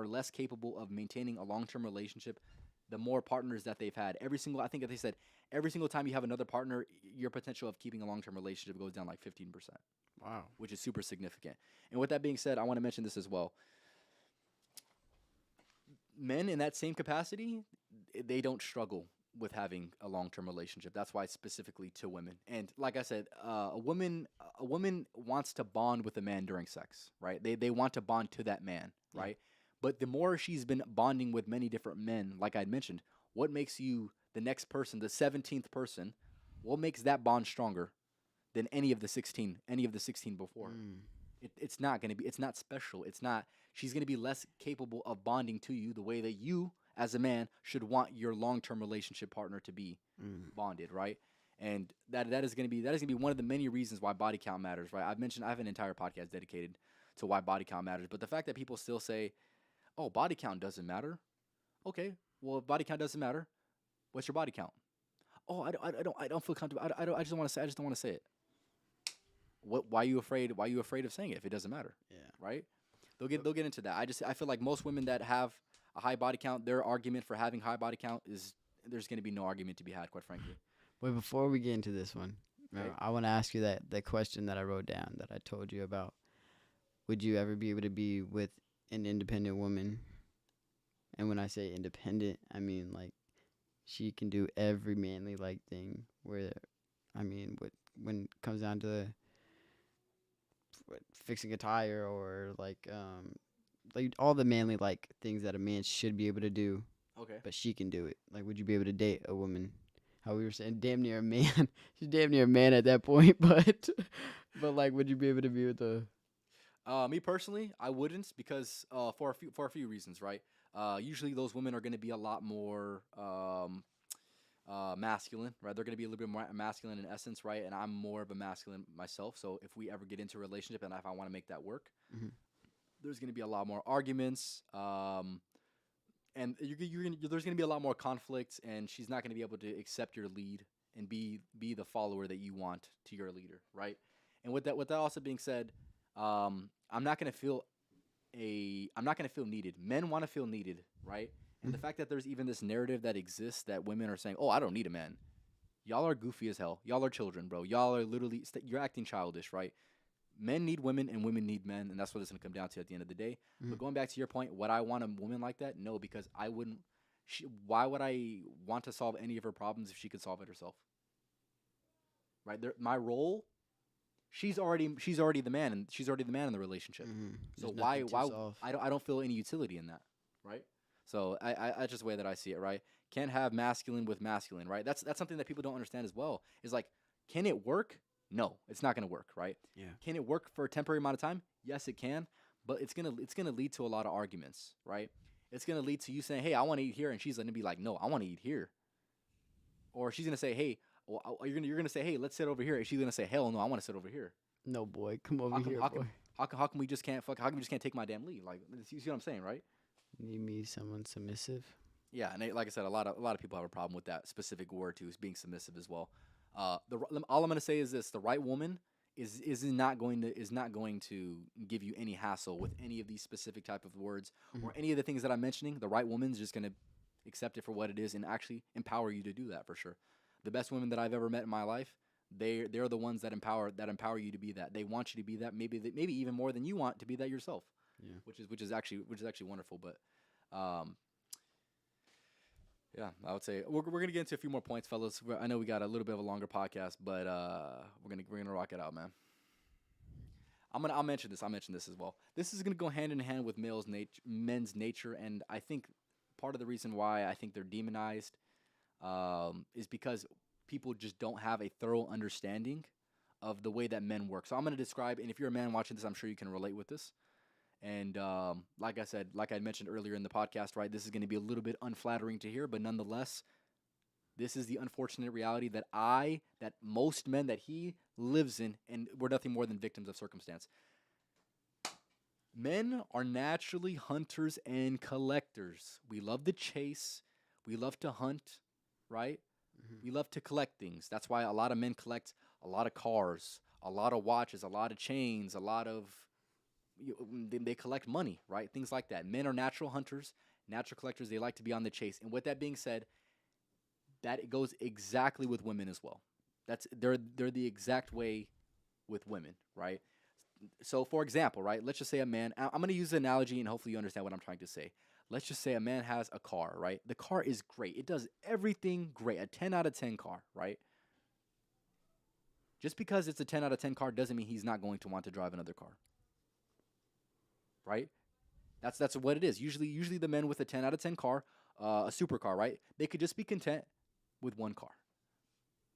less capable of maintaining a long-term relationship the more partners that they've had. I think that they said every single time you have another partner, your potential of keeping a long-term relationship goes down like 15%, Wow. which is super significant. And with that being said, I want to mention this as well. Men in that same capacity, they don't struggle with having a long-term relationship. That's why it's specifically to women. And like I said, a woman wants to bond with a man during sex, right? They want to bond to that man, Yeah. right? But the more she's been bonding with many different men, like I mentioned, what makes you the next person, the 17th person? What makes that bond stronger than any of the 16 before? Mm. It's not going to be, it's not special. It's not, she's going to be less capable of bonding to you the way that you, as a man, should want your long term relationship partner to be Mm. bonded, right? And that is going to be one of the many reasons why body count matters, right? I have an entire podcast dedicated to why body count matters, but the fact that people still say, "Oh, body count doesn't matter." Okay, well, if body count doesn't matter, what's your body count? Oh, I don't feel comfortable. I just don't want to say. I just don't want to say it. What? Why are you afraid? Why are you afraid of saying it if it doesn't matter? Yeah. Right? They'll get into that. I feel like most women that have a high body count, their argument for having high body count is there's going to be no argument to be had, quite frankly. Wait, before we get into this one, Okay. I want to ask you that question that I wrote down that I told you about. Would you ever be able to be with an independent woman? And when I say independent, I mean like she can do every manly like thing. Where, I mean, when it comes down to fixing a tire or like all the manly like things that a man should be able to do, Okay. but she can do it. Like, would you be able to date a woman? How we were saying, damn near a man. She's damn near a man at that point, but like, would you be able to be with a? Me personally, I wouldn't because for a few reasons, right? Usually those women are going to be a lot more masculine, right? They're going to be a little bit more masculine in essence, right? And I'm more of a masculine myself. So if we ever get into a relationship and if I want to make that work, Mhm. there's going to be a lot more arguments. And there's going to be a lot more conflict, and she's not going to be able to accept your lead and be the follower that you want to your leader, right? And with that also being said, I'm not going to feel needed. Men want to feel needed, right? And the Mhm. fact that there's even this narrative that exists that women are saying, "Oh, I don't need a man." Y'all are goofy as hell. Y'all are children, bro. Y'all are literally you're acting childish, right? Men need women and women need men, and that's what it's gonna come down to at the end of the day. Mhm. But going back to your point, would I want a woman like that? No, because I wouldn't. Why would I want to solve any of her problems if she could solve it herself? Right? My role. She's already the man, and she's already the man in the relationship. Mhm. So There's nothing to why solve. I don't feel any utility in that, right? So I just the way that I see it, right? Can't have masculine with masculine, right? That's something that people don't understand as well. Is like, can it work? No, it's not gonna work, right? Yeah. Can it work for a temporary amount of time? Yes, it can, but it's gonna lead to a lot of arguments, right? It's gonna lead to you saying, "Hey, I want to eat here," and she's gonna be like, "No, I want to eat here," or she's gonna say, "Hey, well, you're gonna say, hey, let's sit over here," and she's gonna say, "Hell no, I want to sit over here." No, boy, come over How come, here, how boy. come, how come we just can't how come we just can't take my damn lead? Like, you see what I'm saying, right? Need me someone submissive. Yeah, and like I said, a lot of people have a problem with that specific word too, is being submissive as well. All I'm gonna say is this: the right woman is not going to give you any hassle with any of these specific type of words or Mhm. any of the things that I'm mentioning. The right woman's just gonna accept it for what it is and actually empower you to do that for sure. The best women that I've ever met in my life, they're the ones that empower you to be that. They want you to be that. Maybe even more than you want to be that yourself. Yeah. Which is actually wonderful. But um, yeah, I would say we're gonna get into a few more points, fellas. I know we got a little bit of a longer podcast, but we're gonna rock it out, man. I'll mention this. I'll mention this as well. This is gonna go hand in hand with men's nature, and I think part of the reason why I think they're demonized is because people just don't have a thorough understanding of the way that men work. So I'm gonna describe, and if you're a man watching this, I'm sure you can relate with this. And like I said, like I mentioned earlier in the podcast, right, this is going to be a little bit unflattering to hear, but nonetheless, this is the unfortunate reality that most men that he lives in, and we're nothing more than victims of circumstance. Men are naturally hunters and collectors. We love the chase. We love to hunt, right? Hmm. We love to collect things. That's why a lot of men collect a lot of cars, a lot of watches, a lot of chains, a lot of they collect money, right? Things like that. Men are natural hunters, natural collectors. They like to be on the chase. And with that being said, that it goes exactly with women as well. They're the exact way with women, right? So for example, right, let's just say a man, I'm going to use the analogy and hopefully you understand what I'm trying to say. Let's just say a man has a car, right? The car is great. It does everything great. A 10 out of 10 car, right? Just because it's a 10 out of 10 car doesn't mean he's not going to want to drive another car, right? That's what it is. Usually the men with a 10 out of 10 car, a supercar, right? They could just be content with one car.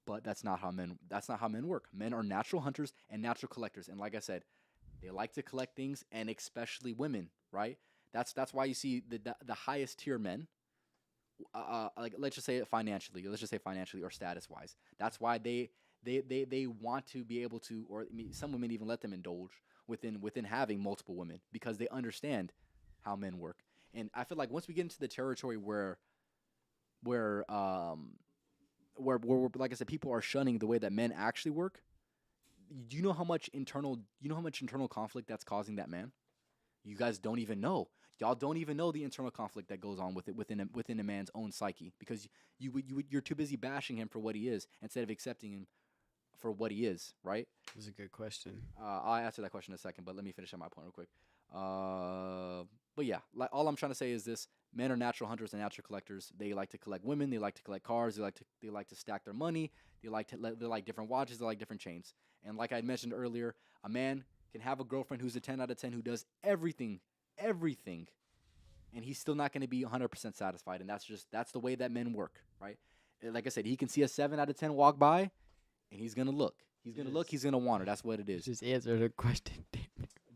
But that's not how men work. Men are natural hunters and natural collectors. And like I said, they like to collect things, and especially women, right? That's why you see the highest tier men, like let's just say it financially, let's just say financially or status wise. That's why they want to be able to, or I mean, some women even let them indulge within having multiple women because they understand how men work. And I feel like once we get into the territory where like I said, people are shunning the way that men actually work. Do you know how much internal conflict that's causing that man? You guys don't even know. Y'all don't even know the internal conflict that goes on with it within a man's own psyche because you're too busy bashing him for what he is instead of accepting him for what he is, right? That's a good question. I'll answer that question in a second, but let me finish up my point real quick. But yeah, like all I'm trying to say is this: men are natural hunters and natural collectors. They like to collect women. They like to collect cars. They like to stack their money. They like different watches. They like different chains. And like I mentioned earlier, a man can have a girlfriend who's a 10 out of 10 who does everything, and he's still not going to be 100% satisfied. And that's the way that men work, right? Like I said, he can see a 7 out of 10 walk by, and he's gonna look. He's gonna look. Yes. He's gonna want her. That's what it is. Just answer the question.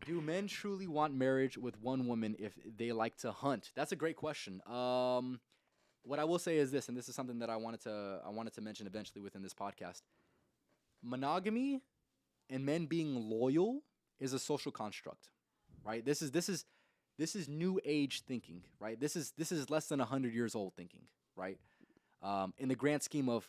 Do men truly want marriage with one woman if they like to hunt? That's a great question. What I will say is this, and this is something that I wanted to mention eventually within this podcast. Monogamy and men being loyal is a social construct, right? This is new age thinking, right? This is less than 100 years old thinking, right? In the grand scheme of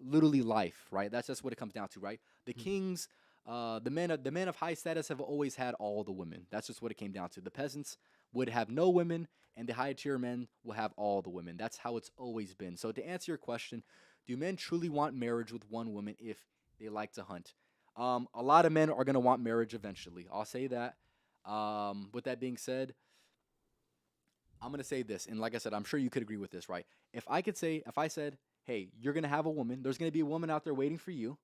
literally life, right? That's just what it comes down to, right? The kings, the men of high status have always had all the women. That's just what it came down to. The peasants would have no women, and the high tier men will have all the women. That's how it's always been. So to answer your question, do men truly want marriage with one woman if they like to hunt? A lot of men are gonna want marriage eventually. I'll say that. With that being said, I'm gonna say this, and like I said, I'm sure you could agree with this, right? If I said, hey, you're gonna have a woman, there's gonna be a woman out there waiting for you,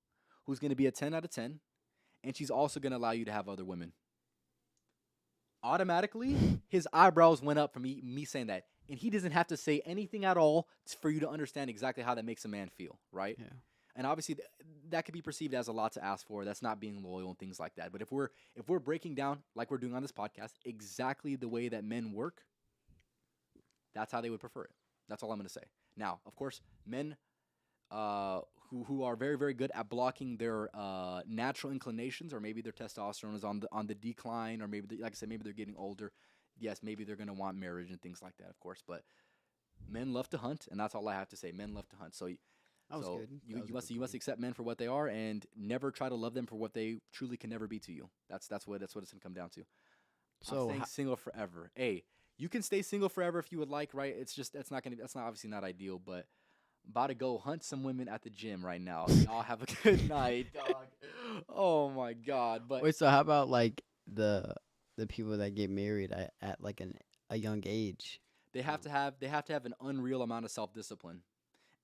who's gonna be a 10 out of 10, and she's also gonna allow you to have other women. Automatically, his eyebrows went up from me saying that, and he doesn't have to say anything at all for you to understand exactly how that makes a man feel, right? Yeah. And obviously, that could be perceived as a lot to ask for. That's not being loyal and things like that. But if we're breaking down like we're doing on this podcast exactly the way that men work, that's how they would prefer it. That's all I'm going to say. Now, of course, men who are very very good at blocking their natural inclinations, or maybe their testosterone is on the decline, or maybe like I said, maybe they're getting older. Yes, maybe they're going to want marriage and things like that, of course. But men love to hunt, and that's all I have to say. Men love to hunt. That was So good. you, That was you a must good you must point. accept men for what they are, and never try to love them for what they truly can never be to you. That's what it's gonna come down to. I'm So, staying single forever. Hey, you can stay single forever if you would like, right? It's just that's not obviously not ideal, but about to go hunt some women at the gym right now. Y'all have a good night, dog. Oh my god. But wait. So, how about like the people that get married at like a young age? they have to have an unreal amount of self discipline.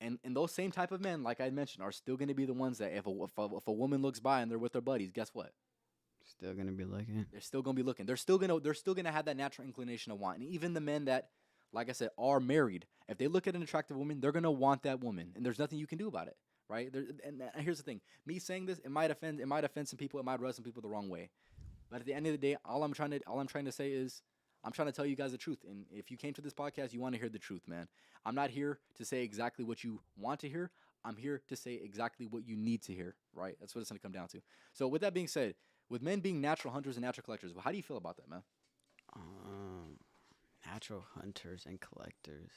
And those same type of men, like I mentioned, are still going to be the ones that if a woman looks by and they're with their buddies, guess what? Still gonna be looking. They're still gonna be looking. They're still gonna have that natural inclination of want. And even the men that, like I said, are married, if they look at an attractive woman, they're gonna want that woman, and there's nothing you can do about it, right? And here's the thing: me saying this, it might offend some people, it might rub some people the wrong way. But at the end of the day, all I'm trying to say is, I'm trying to tell you guys the truth. And if you came to this podcast, you want to hear the truth, man. I'm not here to say exactly what you want to hear. I'm here to say exactly what you need to hear, right? That's what it's gonna come down to. So with that being said, With men being natural hunters and natural collectors, how do you feel about that, man? Um, natural hunters and collectors.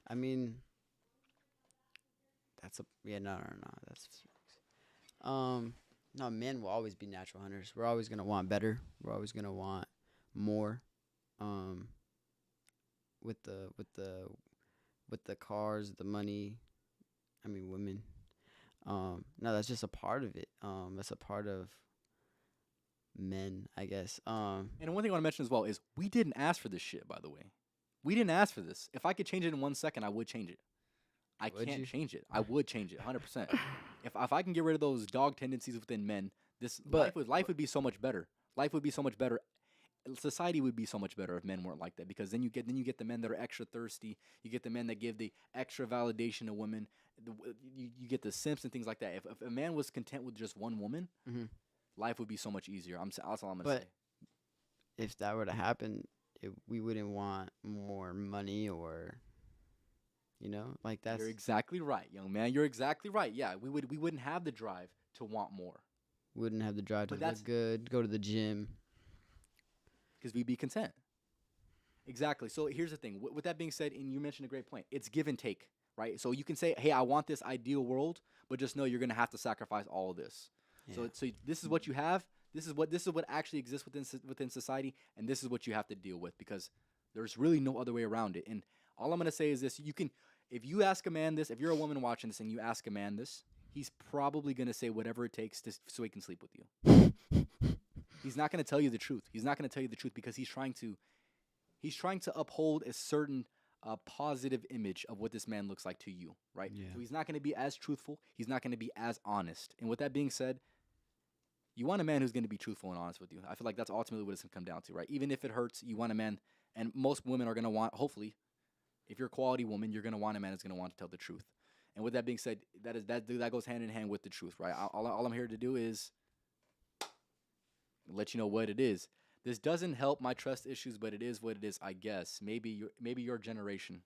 I mean, that's a yeah. No, no, no. That's um. No, men will always be natural hunters. We're always gonna want better. We're always gonna want more. Um, with the cars, the money. I mean, women. No, that's just a part of it. That's a part of men, I guess. And one thing I want to mention as well is we didn't ask for this shit, by the way. We didn't ask for this. If I could change it in 1 second, I would change it. I Would can't you? change it. I would change it 100%. If I can get rid of those dog tendencies within men, this But life would be so much better. Life would be so much better. Society would be so much better if men weren't like that, because then you get the men that are extra thirsty. You get the men that give the extra validation to women. You get the simps and things like that. If a man was content with just one woman, mhm. life would be so much easier. That's all I'm gonna But say. if that were to happen, we wouldn't want more money or, like that's You're exactly right, young man. You're exactly right. Yeah, we wouldn't have the drive to want more wouldn't have the drive to But that's- look good, go to the gym. because we'd be content. Exactly. So here's the thing. With that being said, and you mentioned a great point, it's give and take, right? So you can say, hey, I want this ideal world, but just know you're gonna have to sacrifice all of this. Yeah. So this is what you have. This is what actually exists within society, and this is what you have to deal with, because there's really no other way around it. And all I'm gonna say is this: if you ask a man this, if you're a woman watching this and you ask a man this, he's probably gonna say whatever it takes so he can sleep with you. He's not gonna tell you the truth. He's not gonna tell you the truth because he's trying to uphold a certain positive image of what this man looks like to you, right? Yeah. So he's not going to be as truthful. He's not going to be as honest. And with that being said, you want a man who's going to be truthful and honest with you. I feel like that's ultimately what it's going to come down to, right? Even if it hurts, you want a man, and most women are going to want, hopefully, if you're a quality woman, you're going to want a man that's going to want to tell the truth. And with that being said, that goes hand in hand with the truth, right? All I'm here to do is let you know what it is. This doesn't help my trust issues, but it is what it is, I guess. Maybe your generation.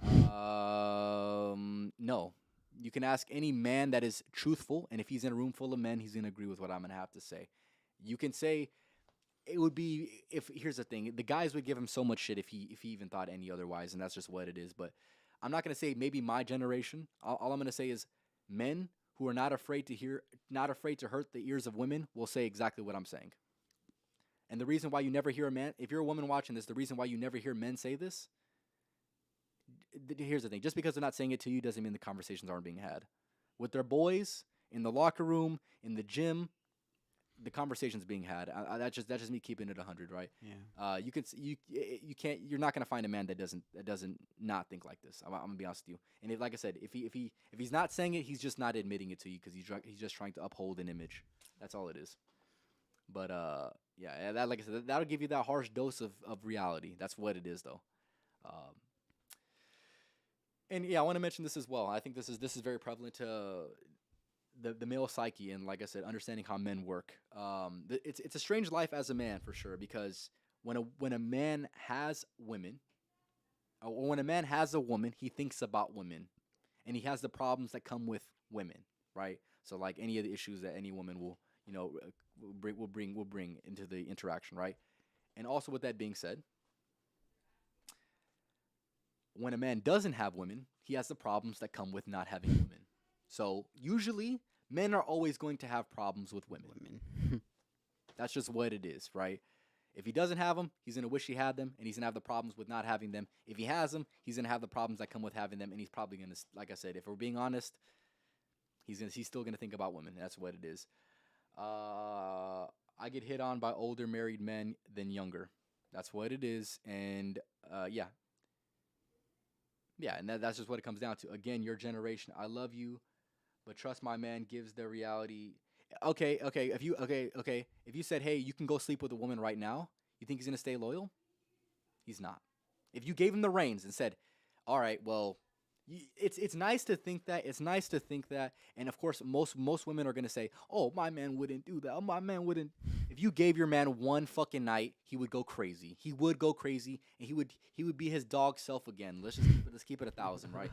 No. You can ask any man that is truthful, and if he's in a room full of men, he's going to agree with what I'm going to have to say. You can say it would be, here's the thing, the guys would give him so much shit if he even thought any otherwise, and that's just what it is. But I'm not going to say maybe my generation. All I'm going to say is men who are not afraid to hurt the ears of women will say exactly what I'm saying. And the reason why you never hear a man, if you're a woman watching this, the reason why you never hear men say this, here's the thing. Just because they're not saying it to you doesn't mean the conversations aren't being had. With their boys, in the locker room, in the gym, the conversation's being had. That's just me keeping it 100, right? Yeah. You're not gonna find a man that doesn't not think like this. I'm gonna be honest with you. And like I said, if he's not saying it, he's just not admitting it to you because he's just trying to uphold an image. That's all it is. But yeah, that, like I said, that'll give you that harsh dose of reality. That's what it is, though. And yeah, I want to mention this as well. I think this is very prevalent to the male psyche, and like I said, understanding how men work. It's a strange life as a man for sure, because when a man has women, or when a man has a woman, he thinks about women, and he has the problems that come with women, right? So like any of the issues that any woman will bring into the interaction, right? And also, with that being said, when a man doesn't have women, he has the problems that come with not having women. So usually, men are always going to have problems with women. That's just what it is, right? If he doesn't have them, he's gonna wish he had them, and he's gonna have the problems with not having them. If he has them, he's gonna have the problems that come with having them, and he's probably gonna, like I said, if we're being honest, he's still gonna think about women. That's what it is. I get hit on by older married men than younger. That's what it is, and yeah, and that's just what it comes down to. Again, your generation. I love you, but trust my man gives the reality. Okay. If you said, hey, you can go sleep with a woman right now, you think he's gonna stay loyal? He's not. If you gave him the reins and said, all right, well, it's nice to think that. It's nice to think that. And of course, most women are gonna say, "Oh, my man wouldn't do that. Oh, my man wouldn't." If you gave your man one fucking night, he would go crazy. He would go crazy, and he would be his dog self again. Let's keep it 1,000, right?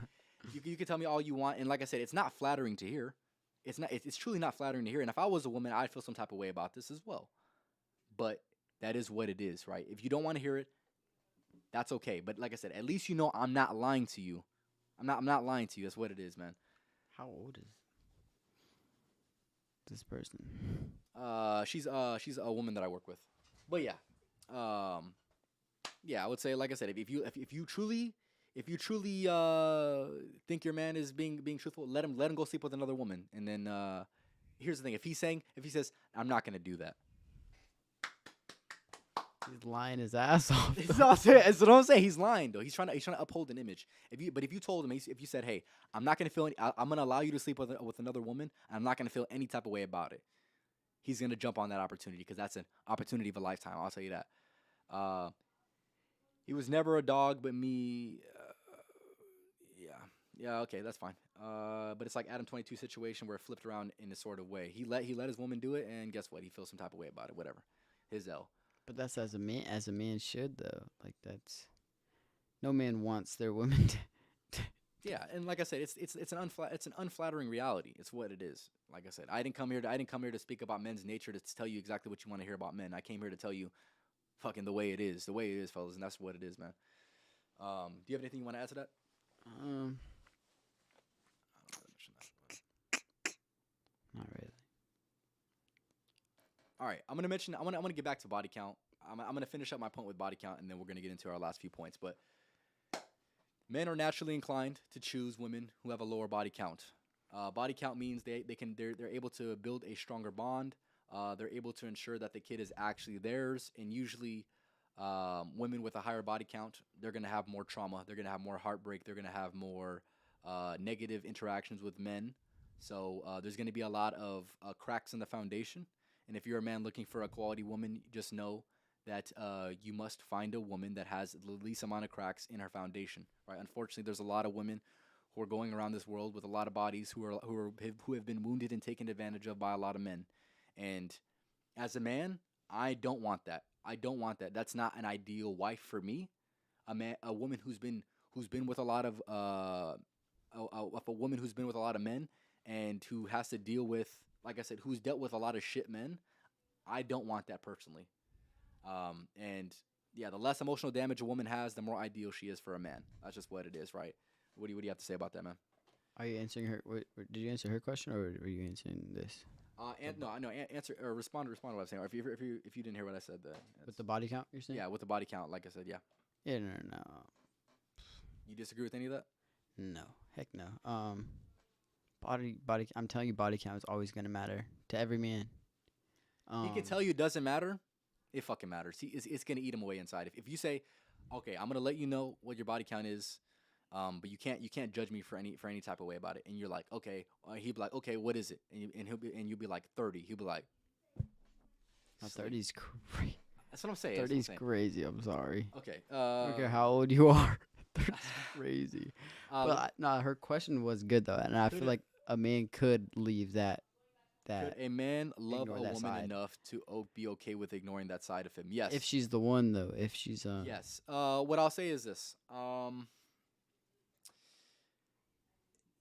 You can tell me all you want, and like I said, it's not flattering to hear. It's truly not flattering to hear. And if I was a woman, I'd feel some type of way about this as well. but that is what it is, right? If you don't want to hear it, that's okay. But like I said, at least you know I'm not lying to you. I'm not lying to you. That's what it is, man. How old is this person? She's a woman that I work with. But yeah. Yeah, I would say, like I said, if you truly think your man is being truthful, let him go sleep with another woman. And then here's the thing: if he says, I'm not gonna do that. He's lying his ass off. That's what I'm saying. He's lying though. He's trying to uphold an image. If you told him, if you said, hey, I'm not gonna feel I'm gonna allow you to sleep with another woman, and I'm not gonna feel any type of way about it. He's gonna jump on that opportunity because that's an opportunity of a lifetime. I'll tell you that. He was never a dog, but me. Yeah, okay, that's fine. But it's like Adam 22 situation where it flipped around in a sort of way. He let his woman do it, and guess what? He feels some type of way about it. Whatever, his L. But that's as a man should though. Like that's no man wants their woman to. Yeah, and like I said, it's an unflattering reality. It's what it is. Like I said, I didn't come here to speak about men's nature to tell you exactly what you want to hear about men. I came here to tell you, fucking the way it is, fellas, and that's what it is, man. Do you have anything you want to add to that? Not really. All right, I'm gonna get back to body count. I'm gonna finish up my point with body count, and then we're gonna get into our last few points. But men are naturally inclined to choose women who have a lower body count. Body count means they're able to build a stronger bond. They're able to ensure that the kid is actually theirs, and usually, women with a higher body count, they're gonna have more trauma. They're gonna have more heartbreak. They're gonna have more negative interactions with men. So there's gonna be a lot of cracks in the foundation. And if you're a man looking for a quality woman, just know that you must find a woman that has the least amount of cracks in her foundation. Right? Unfortunately, there's a lot of women who are going around this world with a lot of bodies who have been wounded and taken advantage of by a lot of men. And as a man, I don't want that. I don't want that. That's not an ideal wife for me. A woman who's been with a lot of a woman who's been with a lot of men and who has to deal with, like I said, who's dealt with a lot of shit men. I don't want that personally. And yeah, the less emotional damage a woman has, the more ideal she is for a man. That's just what it is, right? What do you have to say about that, man? Are you answering her? Did you answer her question, or were you answering this? Answer or respond to what I'm saying. Or if you didn't hear what I said, With the body count, you're saying? yeah, with the body count, like I said, yeah. Yeah, no. You disagree with any of that? No, heck no. Body. I'm telling you, body count is always gonna matter to every man. He can tell you it doesn't matter. It fucking matters. It's gonna eat him away inside. If you say, okay, I'm gonna let you know what your body count is, but you can't judge me for any type of way about it. And you're like, okay, he'd be like, okay, what is it? And you'll be like 30. He'll be like, 30's crazy. That's what I'm saying. 30's crazy. I'm sorry. Okay. I don't care how old you are. 30's crazy. But her question was good though, and I feel like a man could leave that. Could a man love a woman side enough to be okay with ignoring that side of him? Yes. If she's the one, though. If she's Yes. What I'll say is this.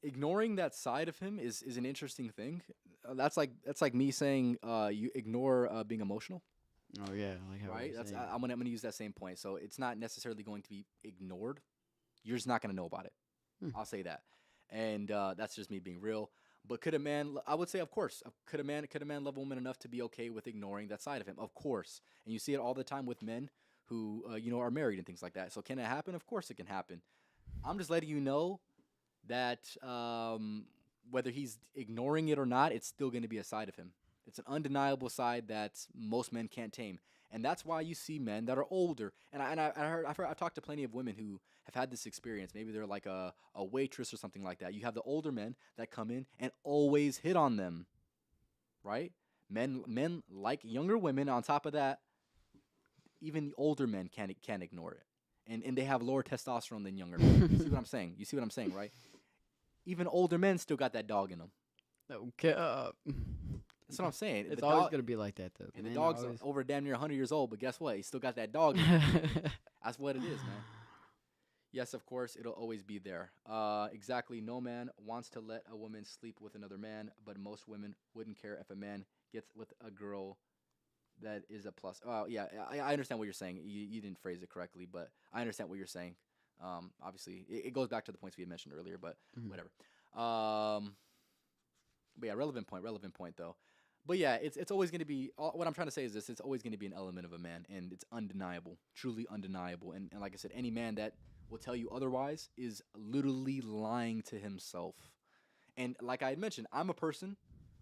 Ignoring that side of him is an interesting thing. That's like me saying you ignore being emotional. Oh yeah, like how right. I'm gonna use that same point. So it's not necessarily going to be ignored. You're just not gonna know about it. I'll say that, and that's just me being real. But could a man? I would say, of course. Could a man love a woman enough to be okay with ignoring that side of him? Of course. And you see it all the time with men who are married and things like that. So can it happen? Of course it can happen. I'm just letting you know that whether he's ignoring it or not, it's still going to be a side of him. It's an undeniable side that most men can't tame. And that's why you see men that are older. And I've talked to plenty of women who have had this experience. Maybe they're like a waitress or something like that. You have the older men that come in and always hit on them, right? Men like younger women. On top of that, even the older men can't ignore it. And they have lower testosterone than younger men. You see what I'm saying? You see what I'm saying, right? Even older men still got that dog in them. Okay. That's what I'm saying. It's always going to be like that, though. And the dog's over damn near 100 years old, but guess what? He still got that dog. That's what it is, man. Yes, of course, it'll always be there. Exactly. No man wants to let a woman sleep with another man, but most women wouldn't care if a man gets with a girl That is a plus. Oh yeah, I understand what you're saying. You didn't phrase it correctly, but I understand what you're saying. Obviously, it goes back to the points we had mentioned earlier, but Mhm. whatever. But yeah, relevant point though. But yeah, it's always going to be. What I'm trying to say is this: it's always going to be an element of a man, and it's undeniable, truly undeniable. And like I said, any man that will tell you otherwise is literally lying to himself. And like I had mentioned, I'm a person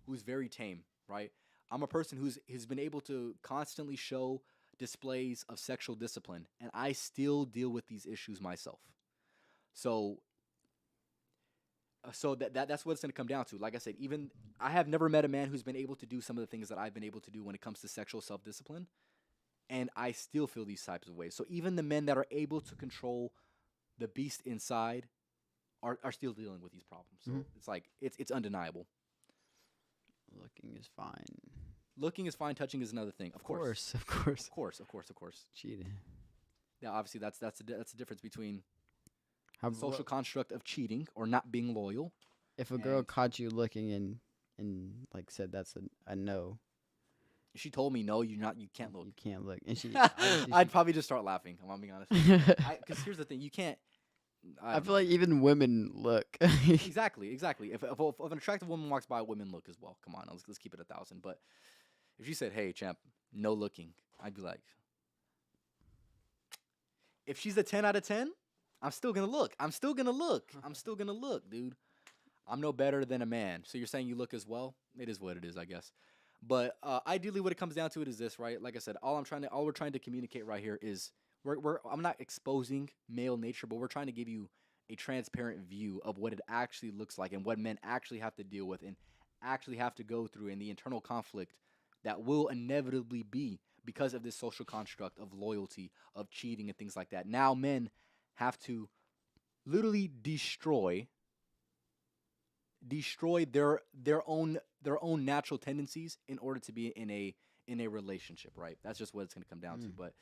who's very tame, right? I'm a person who's been able to constantly show displays of sexual discipline, and I still deal with these issues myself. So that's what it's going to come down to. Like I said, even I have never met a man who's been able to do some of the things that I've been able to do when it comes to sexual self-discipline, and I still feel these types of ways. So even the men that are able to control the beast inside are still dealing with these problems. So Mhm. it's like it's undeniable. Looking is fine. Looking is fine. Touching is another thing. Of course, Of course. of course, of course, of course. Cheating. Now, obviously, that's the difference between How, the social construct of cheating or not being loyal. if a girl and- caught you looking and like said that's a no, She told me no, you can't look. you can't look, and she obviously I'd probably just start laughing. I'm being honest. Because here's the thing: you can't. I I don't feel know. like even women look. Exactly. If an attractive woman walks by, women look as well. Come on, let's keep it 1,000. But if she said, "Hey, champ, no looking," I'd be like, if she's a 10 out of 10, I'm still gonna look. I'm still gonna look, dude. I'm no better than a man. So you're saying you look as well? It is what it is, I guess. But ideally, what it comes down to it is this, right? Like I said, all we're trying to communicate right here is I'm not exposing male nature, but we're trying to give you a transparent view of what it actually looks like and what men actually have to deal with and actually have to go through in the internal conflict that will inevitably be because of this social construct of loyalty, of cheating, and things like that. Now men have to literally destroy their own natural tendencies in order to be in a relationship, right? That's just what it's going to come down to. But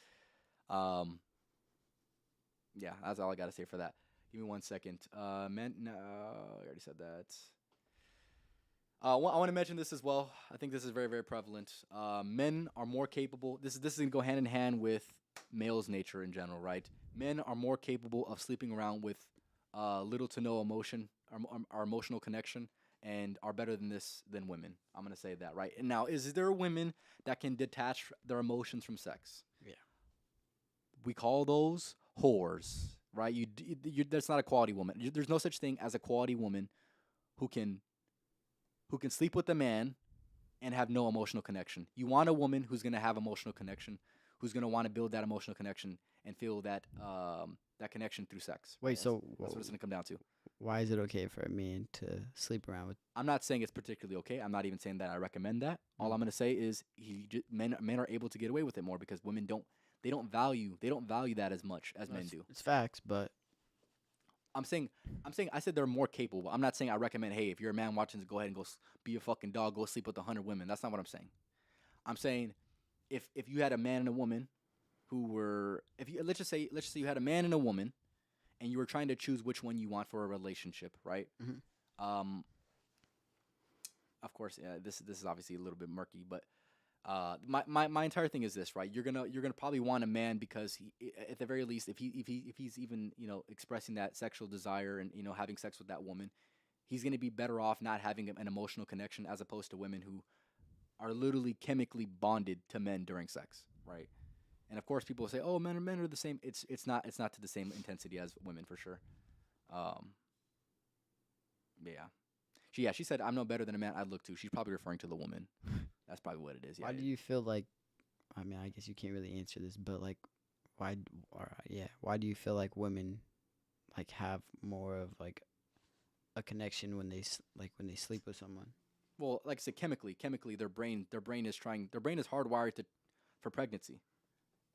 yeah, that's all I got to say for that. Give me 1 second. Men, no, I already said that. I want to mention this as well. I think this is very, very prevalent. Men are more capable. This is going to go hand in hand with males' nature in general, right? Men are more capable of sleeping around with little to no emotion, our emotional connection, and are better than women. I'm gonna say that, right? And now, is there women that can detach their emotions from sex? Yeah. We call those whores, right? That's not a quality woman. There's no such thing as a quality woman who can sleep with a man and have no emotional connection. You want a woman who's gonna have emotional connection, who's gonna want to build that emotional connection and feel that that connection through sex. Wait, Right? so That's what it's gonna come down to. why is it okay for a man to sleep around with? I'm not saying it's particularly okay. I'm not even saying that I recommend that. All I'm gonna say is men are able to get away with it more because women don't value that as much as men do. It's facts, but I said they're more capable. I'm not saying I recommend, hey, if you're a man watching this, go ahead and be a fucking dog, go sleep with 100 women. That's not what I'm saying. I'm saying if you had a man and a woman who were let's just say you had a man and a woman and you were trying to choose which one you want for a relationship, right? Mhm. Of course, this is obviously a little bit murky, but my entire thing is this, right? You're gonna probably want a man because at the very least, if he's even expressing that sexual desire and having sex with that woman, he's gonna be better off not having an emotional connection as opposed to women who are literally chemically bonded to men during sex, right? And of course, people say, "Oh, men are the same." It's not to the same intensity as women for sure. Yeah. She said, "I'm no better than a man I'd look to." She's probably referring to the woman. That's probably what it is. Yeah. why do you feel like? I mean, I guess you can't really answer this, but like, why do you feel like women like have more of like a connection when they when they sleep with someone? Well, like I said, chemically, their brain is hardwired for pregnancy,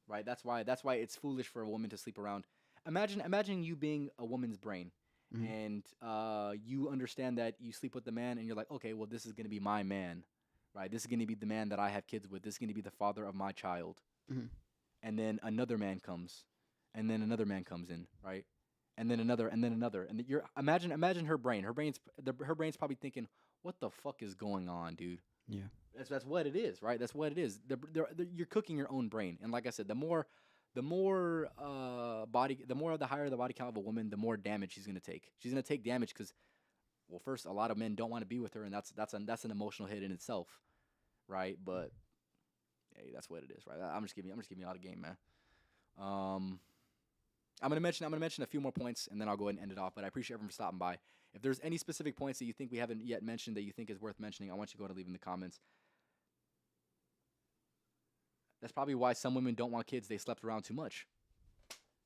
right? That's why it's foolish for a woman to sleep around. Imagine you being a woman's brain, Mhm. and you understand that you sleep with the man, and you're like, okay, well, this is gonna be my man, right? This is gonna be the man that I have kids with. This is gonna be the father of my child. Mhm. And then another man comes, and then another man comes in, right? And then another, and then another, and you're imagine her brain. Her brain's probably thinking, what the fuck is going on, dude? Yeah. That's what it is, right? That's what it is. You're cooking your own brain, and like I said, the more the higher the body count of a woman, the more damage she's gonna take. She's gonna take damage because, well, first, a lot of men don't want to be with her, and that's an emotional hit in itself, right? But hey, that's what it is, right? I'm just giving you all the game, man. I'm gonna mention a few more points, and then I'll go ahead and end it off. But I appreciate everyone for stopping by. If there's any specific points that you think we haven't yet mentioned that you think is worth mentioning, I want you to go ahead and leave in the comments. That's probably why some women don't want kids. They slept around too much.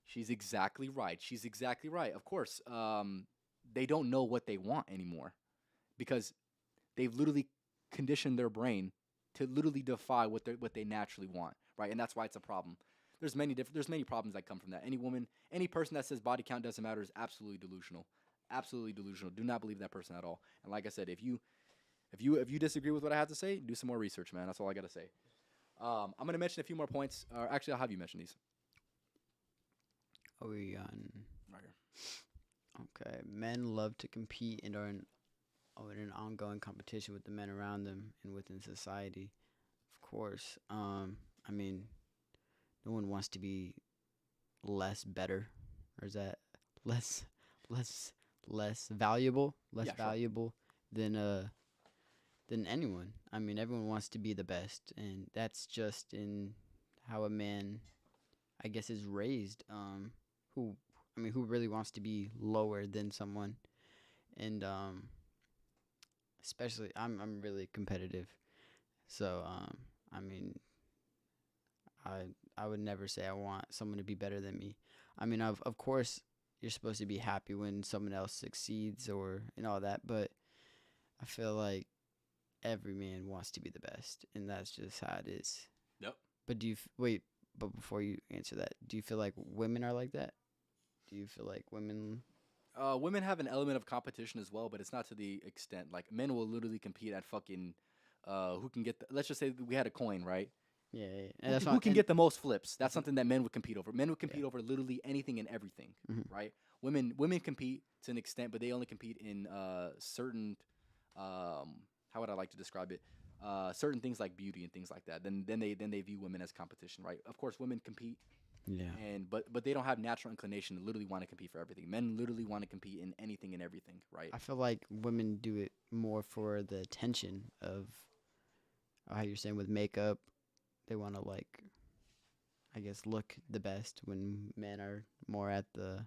She's exactly right. She's exactly right. Of course, they don't know what they want anymore because they've literally conditioned their brain to literally defy what they naturally want, right? And that's why it's a problem. There's many problems that come from that. Any woman, any person that says body count doesn't matter is absolutely delusional. Absolutely delusional. Do not believe that person at all. And like I said, if you disagree with what I have to say, do some more research, man. That's all I gotta say. I'm gonna mention a few more points. Or actually, I'll have you mention these. Are we on? Right here. Okay. Men love to compete and are in an ongoing competition with the men around them and within society. Of course. I mean, no one wants to be better, or is that less, less valuable, Yeah, sure. valuable than anyone. I mean, everyone wants to be the best, and that's just in how a man, I guess, is raised. Who, I mean, who really wants to be lower than someone, and especially I'm really competitive, so I mean, I would never say I want someone to be better than me. I mean, of course you're supposed to be happy when someone else succeeds or and all that, but I feel like every man wants to be the best, and that's just how it is. Yep. But wait? But before you answer that, do you feel like women are like that? Do you feel like women? Women have an element of competition as well, but it's not to the extent. Like men will literally compete at fucking, who can get. Let's just say we had a coin, right? Yeah, yeah. And Who, that's who not. can get the most flips? That's something that men would compete over. Men would compete Yeah. over literally anything and everything, Mhm. right? Women compete to an extent, but they only compete in certain. How would I like to describe it? Certain things like beauty and things like that. Then they view women as competition, right? Of course, women compete, Yeah. and but they don't have natural inclination to literally want to compete for everything. Men literally want to compete in anything and everything, right? I feel like women do it more for the attention of how you're saying with makeup. They want to like, I guess, look the best when men are more at the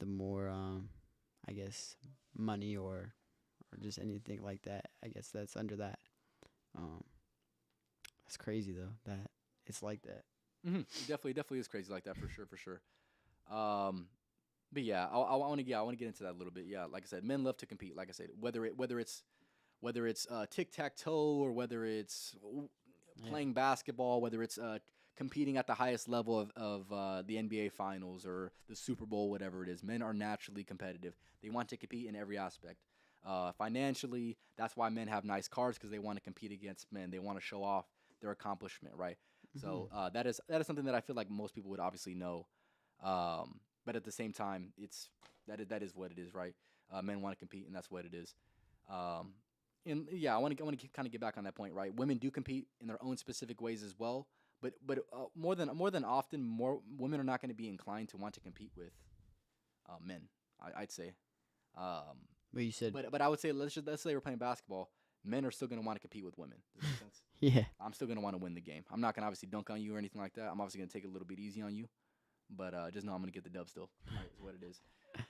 more I guess money or just anything like that. I guess that's under that. Um, that's crazy though that it's like that. Mm-hmm. Definitely is crazy like that for sure, for sure. Um, but yeah, I want to get into that a little bit. Yeah, like I said, men love to compete. Like I said, whether it's tic tac toe or whether it's Yeah. playing basketball, whether it's competing at the highest level of the NBA Finals or the Super Bowl, whatever it is, men are naturally competitive. They want to compete in every aspect. Financially, that's why men have nice cars because they want to compete against men. They want to show off their accomplishment, right? So that is something that I feel like most people would obviously know, but at the same time, that is what it is, right? Men want to compete, and that's what it is. Um, and yeah, I want to kind of get back on that point, right? Women do compete in their own specific ways as well, but more than often, more women are not going to be inclined to want to compete with men. I'd say. Um, But you said but I would say let's say we're playing basketball. Men are still going to want to compete with women. Does that make sense? yeah. I'm still gonna want to win the game. I'm not gonna obviously dunk on you or anything like that. I'm obviously gonna take it a little bit easy on you, but just know I'm gonna get the dub still. Right, is what it is.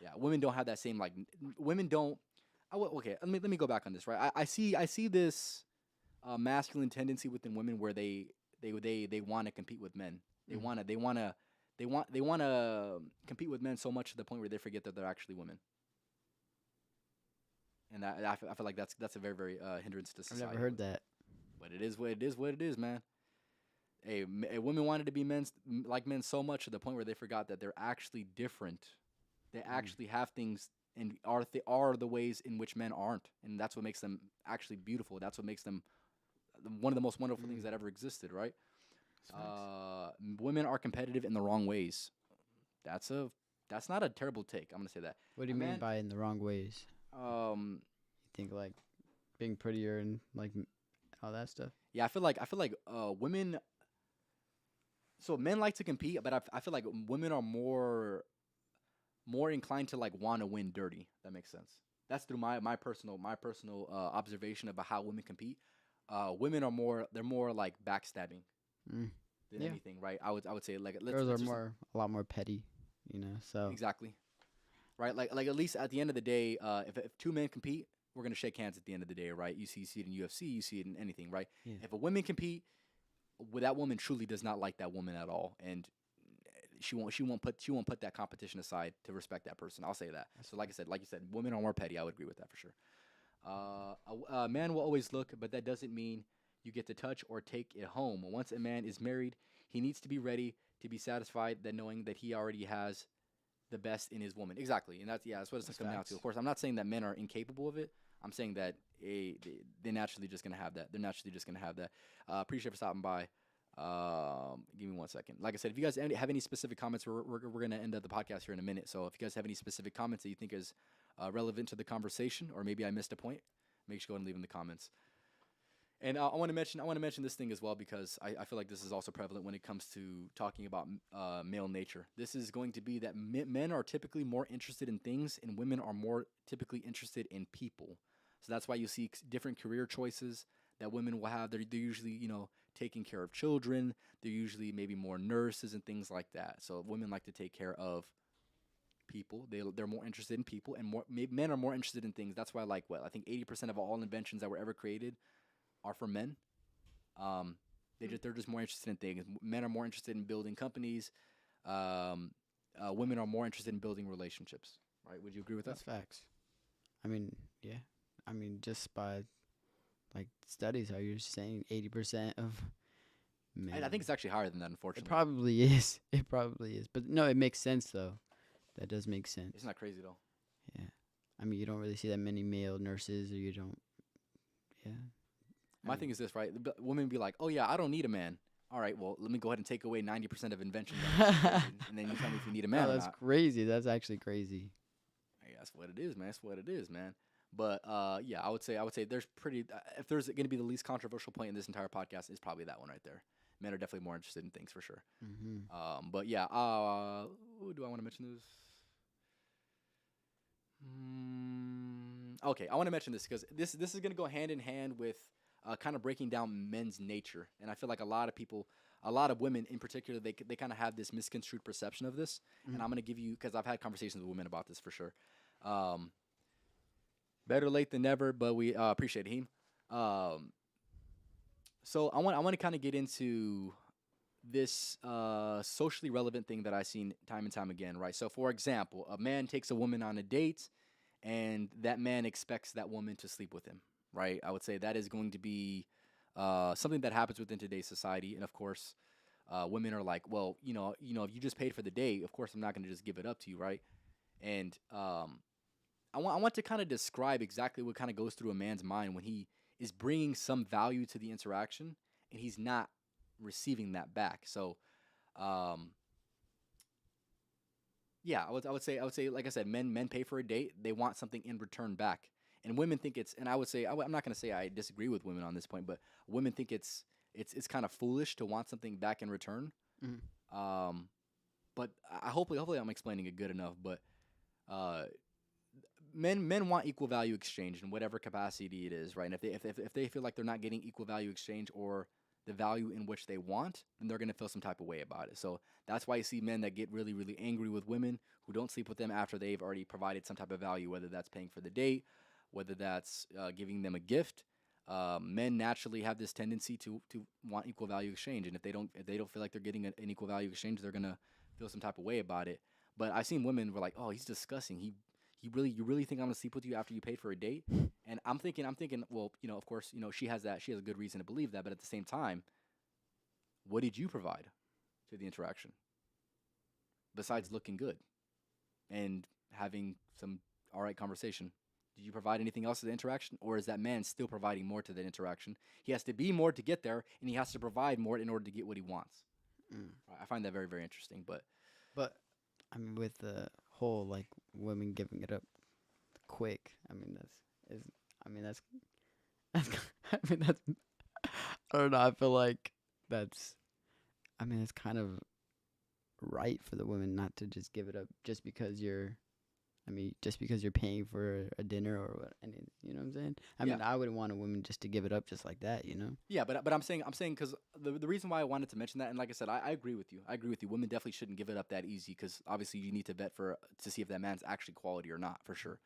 Yeah, women don't have that same like. Women don't. Okay, let me go back on this. Right, I see this masculine tendency within women where they want to compete with men. They want to compete with men so much to the point where they forget that they're actually women. And I feel like that's a very hindrance to I've society. never heard that. But it is what it is. What it is, man. Women wanted to be like men so much to the point where they forgot that they're actually different. They actually have things and are the ways in which men aren't, and that's what makes them actually beautiful. That's what makes them one of the most wonderful things that ever existed, right? Women are competitive in the wrong ways. That's not a terrible take. I'm gonna say that. What do you mean by in the wrong ways? Um, You think like being prettier and like all that stuff. Yeah, I feel like women. So men like to compete, but I feel like women are more inclined to like want to win dirty. That makes sense. That's through my personal observation about how women compete. Women are more like backstabbing Mm. than Yeah, anything, right? I would say like let's girls are let's just a lot more petty, So exactly right. Like at least at the end of the day, if two men compete, we're gonna shake hands at the end of the day, right? You see it in UFC, you see it in anything, right? yeah, If a woman compete, well, that woman truly does not like that woman at all, and she won't put that competition aside to respect that person. I'll say that. that's So like I said, like you said, women are more petty. I would agree with that for sure. A man will always look, but that doesn't mean you get to touch or take it home. Once a man is married, he needs to be ready to be satisfied that knowing that he already has the best in his woman. Exactly, and that's what it's that's gonna come down to. Of facts. course, I'm not saying that men are incapable of it. I'm saying that they're naturally just gonna have that. They're naturally just gonna have that. Appreciate you for stopping by. Give me 1 second. Like I said, if you guys have any specific comments, we're gonna end up the podcast here in a minute. So if you guys have any specific comments that you think is relevant to the conversation, or maybe I missed a point, make sure you go and leave in the comments. And I want to mention this thing as well because I feel like this is also prevalent when it comes to talking about male nature. This is going to be that men are typically more interested in things, and women are more typically interested in people. So that's why you see different career choices that women will have. They're usually taking care of children. They're usually maybe more nurses and things like that. So women like to take care of people. They're more interested in people, and men are more interested in things. That's why like what I think 80% of all inventions that were ever created are for men. Um, they're just more interested in things. Men are more interested in building companies. Um, Women are more interested in building relationships. Right? Would you agree with that? That's facts. I mean, yeah. I mean, just by like studies, are you saying 80% of I think men? it's actually higher than that, It unfortunately. probably is. It probably is. But no, it makes sense though. That does make It's sense. not crazy though. Yeah. I mean, you don't really see that many male nurses, or you don't. Yeah. I My thing mean, is this, right? Women be like, "Oh yeah, I don't need a man." All right, well, let me go ahead and take away 90% of inventions that were ever created, and then you tell me if you need a man no, or that's not. crazy. That's actually crazy. Hey, that's what it is, man. That's what it is, man. But yeah, I would say there's pretty. If there's going to be the least controversial point in this entire podcast, is probably that one right there. Men are definitely more interested in things for sure. Mm-hmm. But yeah, ooh, do I want to mention this? Okay, I want to mention this because this is going to go hand in hand with kind of breaking down men's nature, and I feel like a lot of people, a lot of women in particular, they kind of have this misconstrued perception of this, and I'm going to give you because I've had conversations with women about this for sure. Um, Better late than never, but we appreciate him. Um, so I want to kind of get into this socially relevant thing that I've seen time and time again, right? So, for example, a man takes a woman on a date, and that man expects that woman to sleep with him, right? I would say that is going to be something that happens within today's society, and of course, women are like, well, if you just paid for the date, of course, I'm not going to just give it up to you, right? And I want to kind of describe exactly what kind of goes through a man's mind when he is bringing some value to the interaction and he's not receiving that back. So, um, yeah, I would say like I said, men pay for a date, they want something in return back, and women think it's. And I would say I'm not going to say I disagree with women on this point, but women think it's kind of foolish to want something back in return. Mm-hmm. Um, but hopefully I'm explaining it good enough. But uh, men want equal value exchange in whatever capacity it is, right? And if they feel like they're not getting equal value exchange or the value in which they want, then they're gonna feel some type of way about it. So that's why you see men that get really, really angry with women who don't sleep with them after they've already provided some type of value, whether that's paying for the date, whether that's giving them a gift. Men naturally have this tendency to want equal value exchange, and if they don't feel like they're getting an equal value exchange, they're gonna feel some type of way about it. But I've seen women were like, "Oh, he's disgusting. You really think I'm gonna sleep with you after you paid for a date?" And I'm thinking, well, of course, she has a good reason to believe that, but at the same time, what did you provide to the interaction besides looking good and having some all right conversation? Did you provide anything else to the interaction, or is that man still providing more to the interaction? He has to be more to get there, and he has to provide more in order to get what he wants. Mm. I find that very, very interesting. But But I mean, with the whole like women giving it up quick, I mean that's is I mean that's I mean that's I don't know. I feel like that's. I mean, it's kind of right for the women not to just give it up just because you're. I mean, just because you're paying for a dinner or what, and you know what I'm saying. I Yeah. mean, I wouldn't want a woman just to give it up just like that, you know. Yeah, but I'm saying because the reason why I wanted to mention that, and like I said, I agree with you. I agree with you. Women definitely shouldn't give it up that easy because obviously you need to vet for to see if that man's actually quality or not, for sure.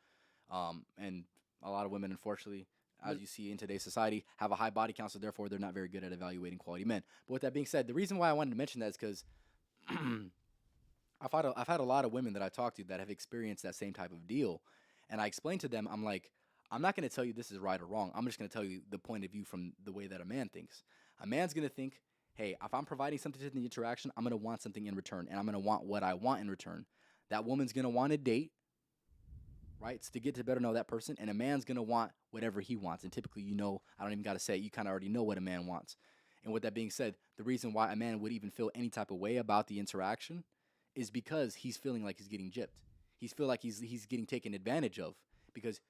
And a lot of women, unfortunately, as But you see in today's society, have a high body count, so therefore they're not very good at evaluating quality men. But with that being said, the reason why I wanted to mention that is because I've had a lot of women that I talked to that have experienced that same type of deal, and I explained to them, I'm like, I'm not going to tell you this is right or wrong. I'm just going to tell you the point of view from the way that a man thinks. A man's going to think, hey, if I'm providing something to the interaction, I'm going to want something in return, and I'm going to want what I want in return. That woman's going to want a date, right? It's to get to better know that person, and a man's going to want whatever he wants. And typically, I don't even got to say it, you kind of already know what a man wants. And with that being said, the reason why a man would even feel any type of way about the interaction is because he's feeling like he's getting gypped. He's feel like he's getting taken advantage of because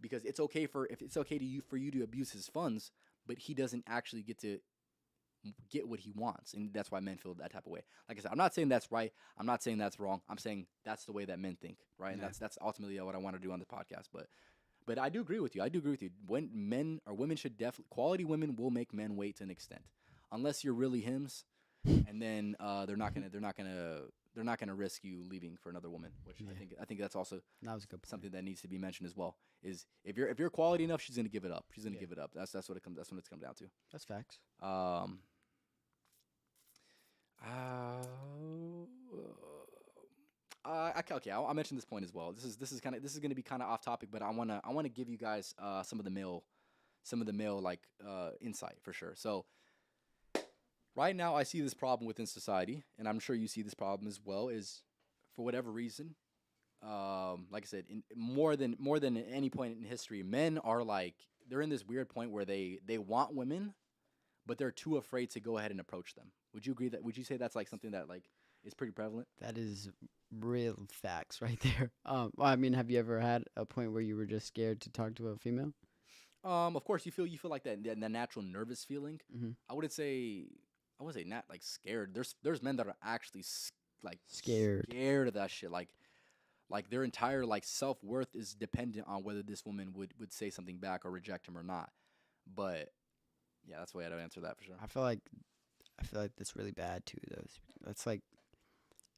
it's okay if it's okay to you for you to abuse his funds, but he doesn't actually get what he wants, and that's why men feel that type of way. Like I said, I'm not saying that's right. I'm not saying that's wrong. I'm saying that's the way that men think, right? And yeah, that's ultimately what I want to do on the podcast. But I do agree with you. I do agree with you. When men or women should definitely quality women will make men wait to an extent, unless you're really hims, and then they're not gonna risk you leaving for another woman, which yeah, I think that's also that was a good point. something that needs to be mentioned as well. Is if you're quality enough, she's gonna give it up. She's gonna Yeah, give it up. That's what it comes. That's what it's come down to. that's facts. Um. Okay. I'll mention this point as well. This is gonna be kind of off topic, but I wanna give you guys some of the male like insight for sure. So right now I see this problem within society, and I'm sure you see this problem as well. Is for whatever reason, like I said, in more than at any point in history, men are like they're in this weird point where they want women, but they're too afraid to go ahead and approach them. Would you agree that? Would you say that's like something that like is pretty prevalent? That is real facts right there. Well, I mean, have you ever had a point where you were just scared to talk to a female? Of course, you feel like that natural nervous feeling. Mm-hmm. I wouldn't say I would say not like scared. There's men that are actually like Scared. scared of that shit. Like their entire like self worth is dependent on whether this woman would say something back or reject him or not. But yeah, that's the way I'd answer that for sure. I feel like that's really bad too. Though that's like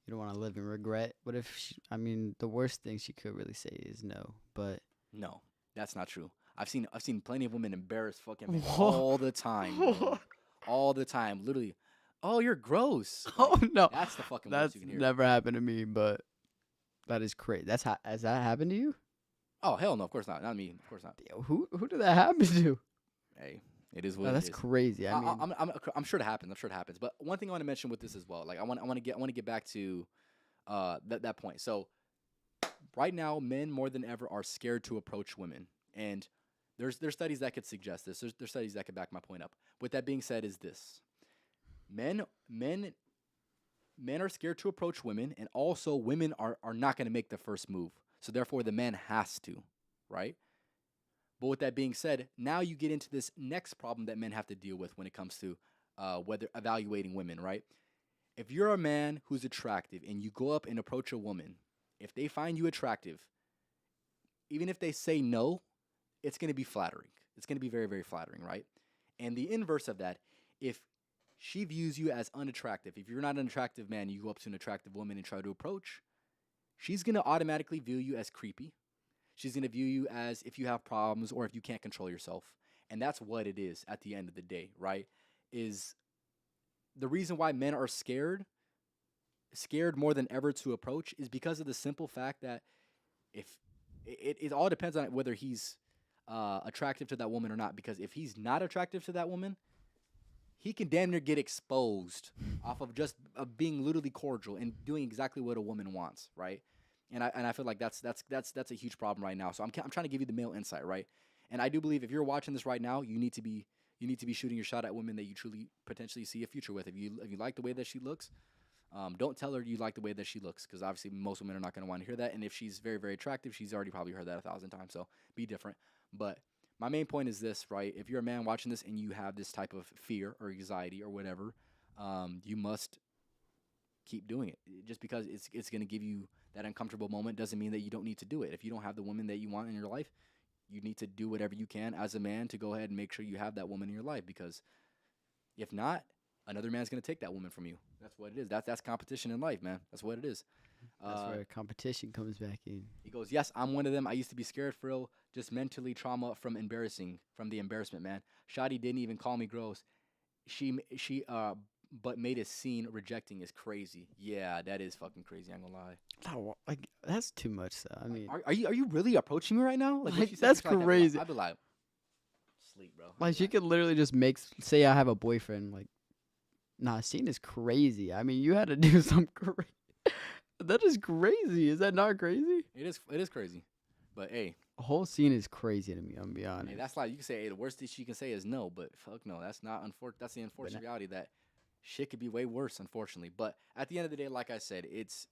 you don't want to live in regret. What if? I mean, the worst thing she could really say is no. But No, that's not true. I've seen plenty of women embarrass fucking men Whoa. all the time, bro. All the time, literally. Oh, you're gross. Oh Like no, that's the fucking worst that's you can hear. never happened to me. But that is crazy. Has that happened to you? Oh hell no, of course not. Not me, of course not. Yo, who did that happen to? Hey, it is No, what it that's is. crazy. I mean, I'm sure it happens. I'm sure it happens. But one thing I want to mention with this as well, like I want to get back to that point. So right now, men more than ever are scared to approach women, and there's studies that could suggest this. There's studies that could back my point up. With that being said, is this men men men are scared to approach women, and also women are not going to make the first move. So therefore, the man has to, right? But with that being said, now you get into this next problem that men have to deal with when it comes to whether evaluating women, right? If you're a man who's attractive and you go up and approach a woman, if they find you attractive, even if they say no, it's going to be flattering. It's going to be very, very flattering, right? And the inverse of that, if she views you as unattractive, if you're not an attractive man, you go up to an attractive woman and try to approach, she's going to automatically view you as creepy. She's going to view you as if you have problems or if you can't control yourself. And that's what it is at the end of the day, right? Is the reason why men are scared more than ever to approach is because of the simple fact that if it all depends on whether he's attractive to that woman or not. Because if he's not attractive to that woman, he can damn near get exposed off of just being literally cordial and doing exactly what a woman wants, right? And I feel like that's a huge problem right now. So I'm trying to give you the male insight, right? And I do believe if you're watching this right now, you need to be shooting your shot at women that you truly potentially see a future with. If you like the way that she looks, don't tell her you like the way that she looks, because obviously most women are not going to want to hear that. And if she's very, very attractive, she's already probably heard that 1,000 times. So be different. But my main point is this, right? If you're a man watching this and you have this type of fear or anxiety or whatever, you must keep doing it. Just because it's going to give you that uncomfortable moment doesn't mean that you don't need to do it. If you don't have the woman that you want in your life, you need to do whatever you can as a man to go ahead and make sure you have that woman in your life, because if not, another man's going to take that woman from you. That's what it is. That's competition in life, man. That's what it is. That's where competition comes back in. He goes, yes, I'm one of them. I used to be scared for real, just mentally trauma from the embarrassment, man. Shotty didn't even call me gross. But made a scene rejecting is crazy. Yeah, that is fucking crazy. I ain't gonna lie. Oh, like that's too much, though. I mean, Are you really approaching me right now? Like, what you said, that's I feel like crazy. I'd be like, sleep, bro. like she could literally just say I have a boyfriend. Like, nah, scene is crazy. I mean, you had to do some crazy. That is crazy. Is that not crazy? It is crazy. But hey, The whole scene is crazy to me. I'm gonna be honest. hey, that's like you can say, hey, the worst thing she can say is no, but fuck no, that's not that's the unfortunate reality that shit could be way worse, unfortunately. But at the end of the day, like I said, it's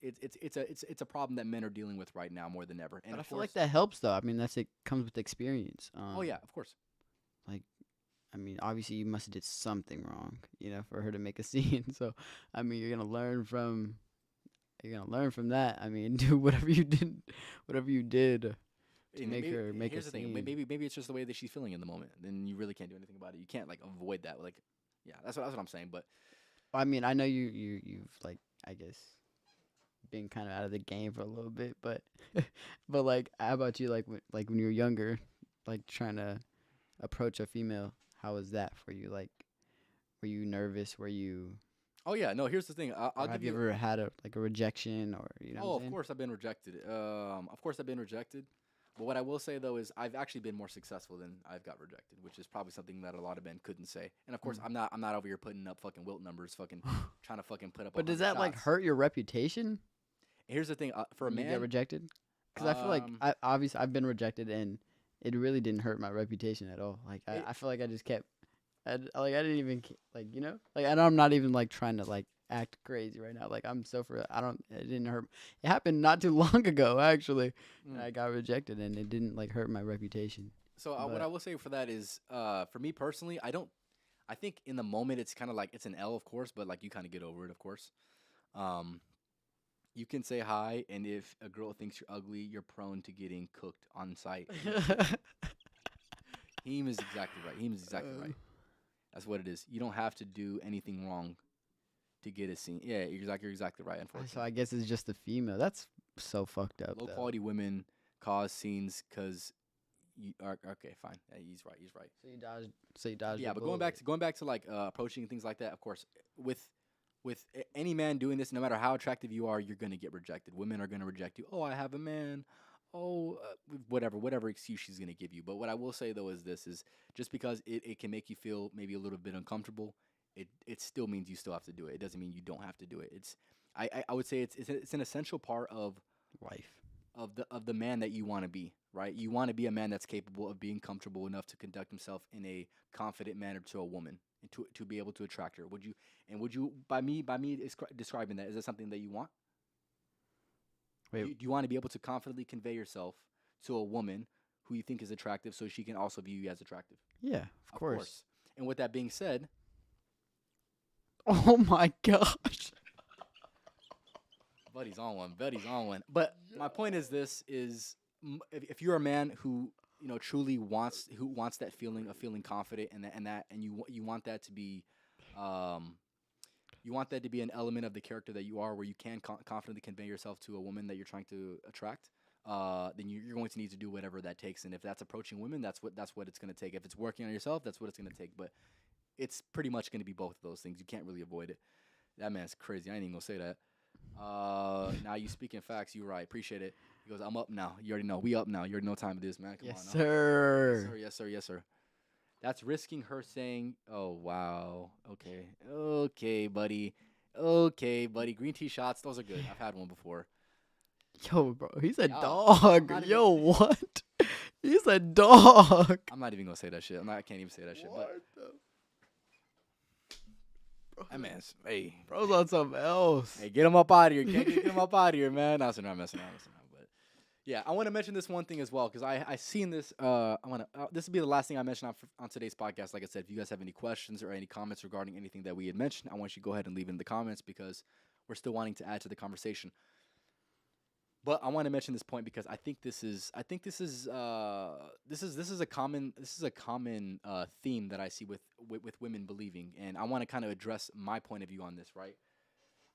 a problem that men are dealing with right now more than ever. And But I of feel course, like that helps, though. I mean, it comes with experience. oh yeah, of course. Like, I mean, obviously you must have did something wrong, for her to make a scene. So, I mean, you're gonna learn from that. I mean, do whatever you did to make her make a Here's the thing. scene. Maybe it's just the way that she's feeling in the moment. Then you really can't do anything about it. You can't like avoid that. Like, yeah, that's what I'm saying. But I mean, I know you've like, I guess, been kind of out of the game for a little bit, but but like, how about you? Like when you were younger, like trying to approach a female, how was that for you? Like, were you nervous? Were you? oh yeah, no. Here's the thing. I'll Have give you you. ever had a rejection, or Oh, what I'm of saying? course I've been rejected. Of course I've been rejected. But what I will say though is I've actually been more successful than I've got rejected, which is probably something that a lot of men couldn't say. And of course I'm not over here putting up fucking wilt numbers, fucking trying to fucking put up. But does 100 that like shots. hurt your reputation Here's the thing. For a when you man, get rejected? Because I feel like obviously I've been rejected and it really didn't hurt my reputation at all. Like I feel like I just kept, I didn't even like I know I'm not even like trying to like act crazy right now. Like I'm so for it didn't hurt. It happened not too long ago actually. And I got rejected and it didn't like hurt my reputation. So what I will say for that is, for me personally, I think in the moment it's kind of like it's an L, of course, but like you kind of get over it, of course. You can say hi, and if a girl thinks you're ugly, you're prone to getting cooked on site. Heem is exactly right. Heem is exactly right. That's what it is. You don't have to do anything wrong to get a scene. Yeah, you're exactly right. Unfortunately, So I guess it's just the female. That's so fucked up. low though. quality women cause scenes because you are okay. Fine, yeah, he's right. He's right. So you dodged. Yeah, the but bullet. going back to like approaching things like that, of course, with any man doing this, no matter how attractive you are, you're gonna get rejected. Women are gonna reject you. Oh, I have a man. Oh, whatever excuse she's gonna give you. But what I will say though is this: is just because it can make you feel maybe a little bit uncomfortable, it still means you still have to do it. It doesn't mean you don't have to do it. I would say it's an essential part of Life. of the man that you want to be, right? You want to be a man that's capable of being comfortable enough to conduct himself in a confident manner to a woman and to be able to attract her. Would you by me describing that, is that something that you want? Wait. Do you want to be able to confidently convey yourself to a woman who you think is attractive so she can also view you as attractive? Yeah, of course. And with that being said, Oh my gosh. buddy's on one. But my point is this: is if you're a man who truly wants that feeling of feeling confident and you want that to be, you want that to be an element of the character that you are, where you can confidently convey yourself to a woman that you're trying to attract. Then you're going to need to do whatever that takes, and if that's approaching women, that's what it's going to take. If it's working on yourself, that's what it's going to take. But it's pretty much going to be both of those things. You can't really avoid it. That man's crazy. I ain't even gonna say that. Now you speaking facts. You right. Appreciate it. He goes, I'm up now. You already know. We up now. You already know time it is, man. Come Yes, on. Now. sir. Yes, sir. That's risking her saying, "Oh wow, okay, buddy. Green tea shots. Those are good. I've had one before. Yo, bro, he's a Yo, dog. I'm not Yo, what? He's a dog. I'm not even gonna say that shit. I can't even say that shit. But that man's, hey, Bro's on something else. hey, get him up out of here. Get him up out of here, man. No, I'm messing around. But Yeah, I want to mention this one thing as well because I seen this. I want to. This will be the last thing I mention on today's podcast. Like I said, if you guys have any questions or any comments regarding anything that we had mentioned, I want you to go ahead and leave it in the comments because we're still wanting to add to the conversation. But I want to mention this point because this is a common theme that I see with women believing, and I want to kind of address my point of view on this. Right.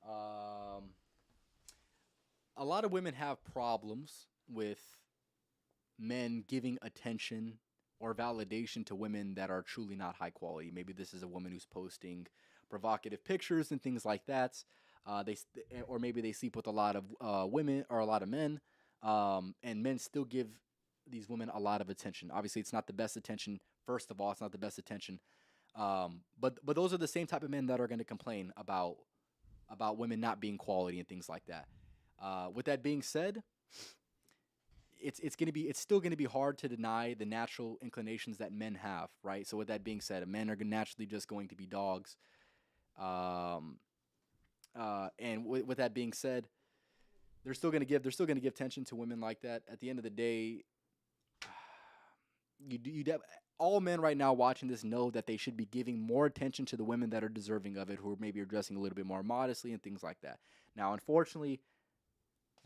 Um, a lot of women have problems with men giving attention or validation to women that are truly not high quality. Maybe this is a woman who's posting provocative pictures and things like that. Or maybe they sleep with a lot of women or a lot of men, and men still give these women a lot of attention. Obviously, it's not the best attention. First of all, it's not the best attention. But those are the same type of men that are going to complain about women not being quality and things like that. With that being said, it's still gonna be hard to deny the natural inclinations that men have, right? So with that being said, men are naturally just going to be dogs. Um, and with that being said, they're still gonna give attention to women like that. At the end of the day, all men right now watching this know that they should be giving more attention to the women that are deserving of it, who are maybe dressing a little bit more modestly and things like that. Now, unfortunately,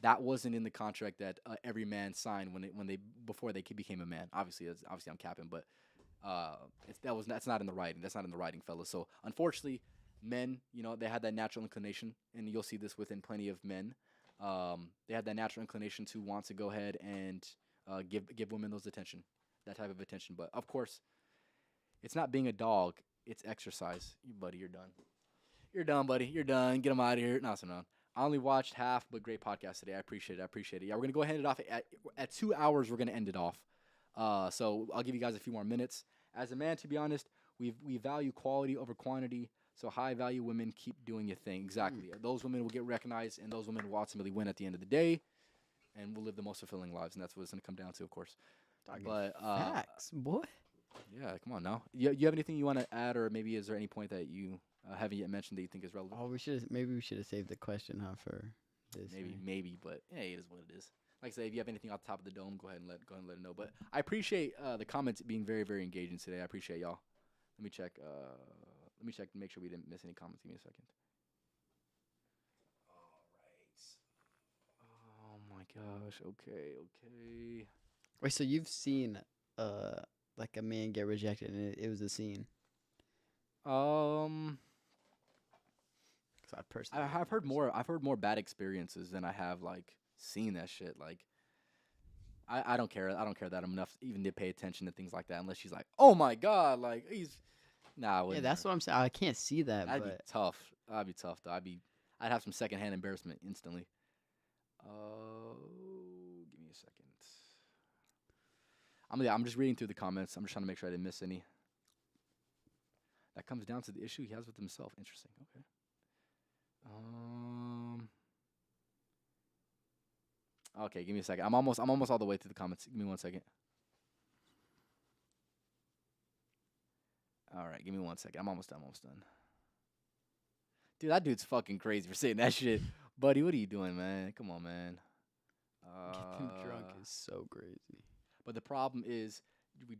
that wasn't in the contract that every man signed when they before they became a man. Obviously I'm capping, but that's not in the writing. That's not in the writing, fellas. So unfortunately, men, they had that natural inclination, and you'll see this within plenty of men. They had that natural inclination to want to go ahead and give women that type of attention. But of course, it's not being a dog. It's exercise. Buddy, you're done. You're done, buddy. You're done. Get them out of here. No, no. I only watched half, but great podcast today. I appreciate it. Yeah, we're gonna go ahead and end it off at 2 hours. We're gonna end it off. So I'll give you guys a few more minutes. As a man, to be honest, we value quality over quantity. So high value women, keep doing your thing. Exactly. Those women will get recognized, and those women will ultimately win at the end of the day, and will live the most fulfilling lives. And that's what it's gonna come down to, of course. But Facts, boy. yeah, come on now. You have anything you want to add, or maybe is there any point that you haven't yet mentioned that you think is relevant? Oh, maybe we should have saved the question, huh, for this. Maybe, but hey, it is what it is. Like I say, if you have anything off the top of the dome, go ahead and let it know. But I appreciate the comments being very, very engaging today. I appreciate y'all. Let me check. Let me check to make sure we didn't miss any comments. Give me a second. All right. Oh my gosh. Okay. Wait, so you've seen like a man get rejected and it was a scene? I personally, I've heard more bad experiences than I have like seen that shit. Like, I don't care. I don't care that enough even to pay attention to things like that. Unless she's like, oh my god, like he's nah. Yeah, that's what I'm saying. I can't see that. That'd be tough. That'd be tough though. I'd have some secondhand embarrassment instantly. Give me a second. I'm just reading through the comments. I'm just trying to make sure I didn't miss any. That comes down to the issue he has with himself. Interesting. Okay. Okay, give me a second. I'm almost all the way through the comments. Give me 1 second. All right, give me 1 second. I'm almost done. Dude, that dude's fucking crazy for saying that shit. Buddy, what are you doing, man? Come on, man. Getting drunk is so crazy. But the problem is, we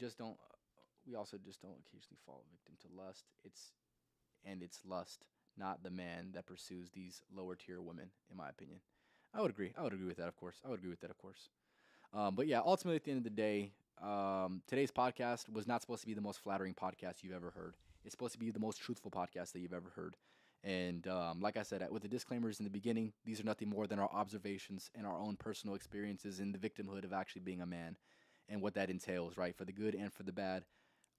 also just don't occasionally fall victim to lust. It's lust, not the man that pursues these lower tier women, in my opinion. I would agree with that, of course. But yeah, ultimately, at the end of the day, today's podcast was not supposed to be the most flattering podcast you've ever heard. It's supposed to be the most truthful podcast that you've ever heard. And like I said, with the disclaimers in the beginning, these are nothing more than our observations and our own personal experiences in the victimhood of actually being a man and what that entails, right? For the good and for the bad.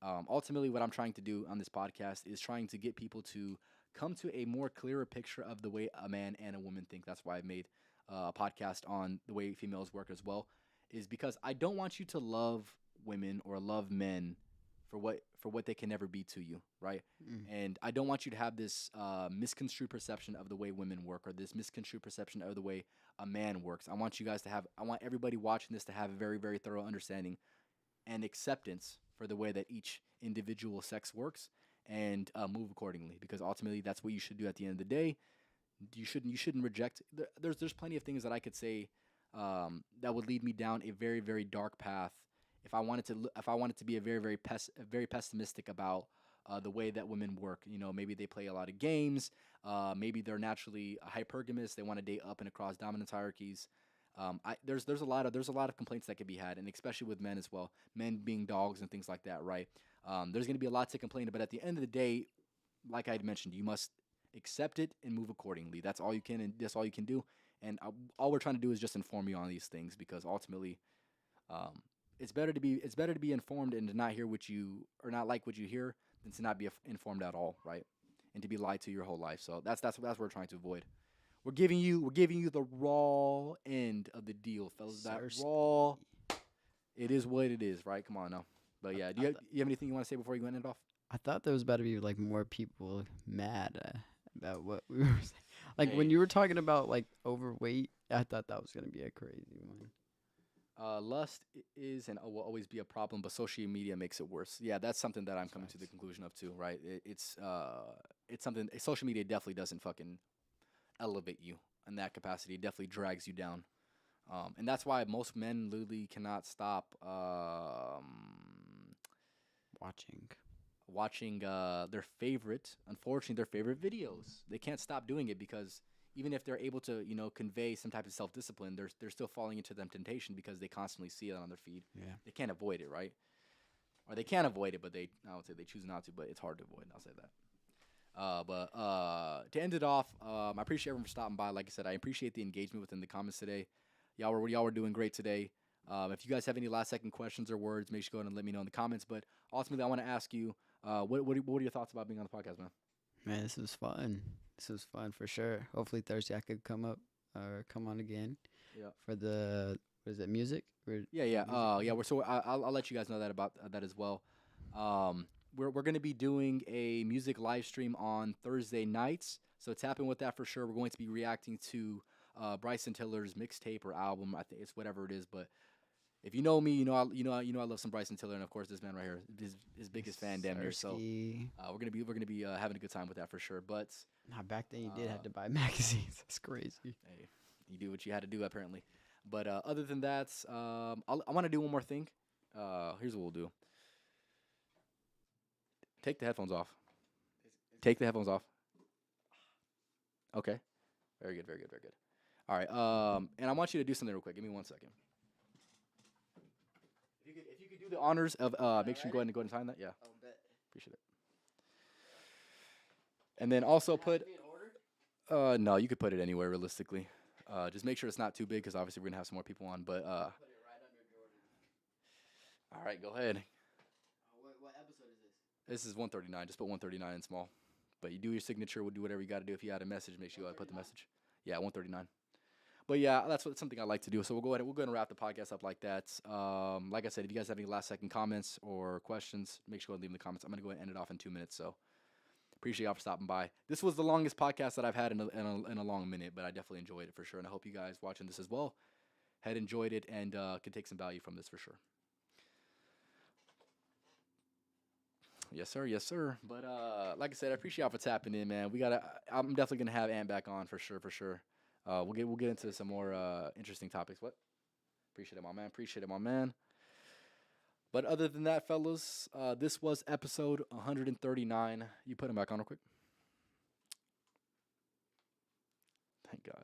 Ultimately, what I'm trying to do on this podcast is trying to get people to come to a more clearer picture of the way a man and a woman think. That's why I made a podcast on the way females work as well, is because I don't want you to love women or love men for what they can never be to you, right? And I don't want you to have this misconstrued perception of the way women work or this misconstrued perception of the way a man works. I want everybody watching this to have a very, very thorough understanding and acceptance for the way that each individual sex works and move accordingly, because ultimately that's what you should do at the end of the day. You shouldn't reject. There's plenty of things that I could say that would lead me down a very, very dark path. If I wanted to be a very pessimistic about the way that women work, maybe they play a lot of games. Maybe they're naturally hypergamous. They want to date up and across dominance hierarchies. There's a lot of complaints that could be had, and especially with men as well. Men being dogs and things like that, right? There's going to be a lot to complain about. At the end of the day, like I had mentioned, you must accept it and move accordingly. That's all you can, and that's all you can do. And all we're trying to do is just inform you on these things, because ultimately, it's better to be informed and to not hear what you or not like what you hear than to not be informed at all, right? And to be lied to your whole life. So that's what we're trying to avoid. We're giving you the raw end of the deal, fellas. That raw. It is what it is, right? Come on now. But yeah, do you have anything you want to say before you end it off? I thought there was about to be like more people mad about what we were saying. Like when you were talking about like overweight, I thought that was gonna be a crazy one. Lust is and will always be a problem, but social media makes it worse. Yeah, that's something that I'm coming to the conclusion of too, right? It's something. Social media definitely doesn't fucking elevate you in that capacity. It definitely drags you down, and that's why most men literally cannot stop watching their favorite videos. They can't stop doing it because even if they're able to, convey some type of self-discipline, they're still falling into them temptation because they constantly see it on their feed. Yeah. They can't avoid it, right? Or they can't avoid it, but I would say they choose not to, but it's hard to avoid. I'll say that. But to end it off, I appreciate everyone for stopping by. Like I said, I appreciate the engagement within the comments today. Y'all were doing great today. If you guys have any last-second questions or words, make sure you go ahead and let me know in the comments. But ultimately, I want to ask you, what are your thoughts about being on the podcast, man? Man, this was fun. This was fun for sure. Hopefully Thursday I could come on again. Yeah. For the music? Yeah. I'll let you guys know that about that as well. We're going to be doing a music live stream on Thursday nights, so tap in with that for sure. We're going to be reacting to Bryson Tiller's mixtape or album. I think it's whatever it is, but if you know me, I love some Bryson Tiller, and of course this man right here, his biggest fan, damn near. So we're gonna be having a good time with that for sure. But back then you did have to buy magazines. That's crazy. Hey, you do what you had to do apparently. But other than that, I want to do one more thing. Here's what we'll do. Take the headphones off. Take the headphones off. Okay. Very good. All right. And I want you to do something real quick. Give me 1 second. If you could do the honors of make sure you go ahead and sign that. Yeah. I'll bet. Appreciate it. And then also put. No, you could put it anywhere realistically. Just make sure it's not too big because obviously we're gonna have some more people on. But put it right under Jordan. all right, go ahead. What episode is this? This is 139. Just put 139 in small. But you do your signature. We'll do whatever you got to do. If you had a message, make sure you put the message. Yeah, 139. But yeah, that's something I like to do. So we'll go ahead and wrap the podcast up like that. Like I said, if you guys have any last second comments or questions, make sure to leave in the comments. I'm gonna go ahead and end it off in 2 minutes. So appreciate y'all for stopping by. This was the longest podcast that I've had in a long minute, but I definitely enjoyed it for sure. And I hope you guys watching this as well had enjoyed it and could take some value from this for sure. Yes, sir. But like I said, I appreciate y'all for tapping in, man. I'm definitely gonna have Ant back on for sure. We'll get into some more interesting topics. What? Appreciate it, my man. But other than that, fellas, this was episode 139. You put him back on real quick. Thank God.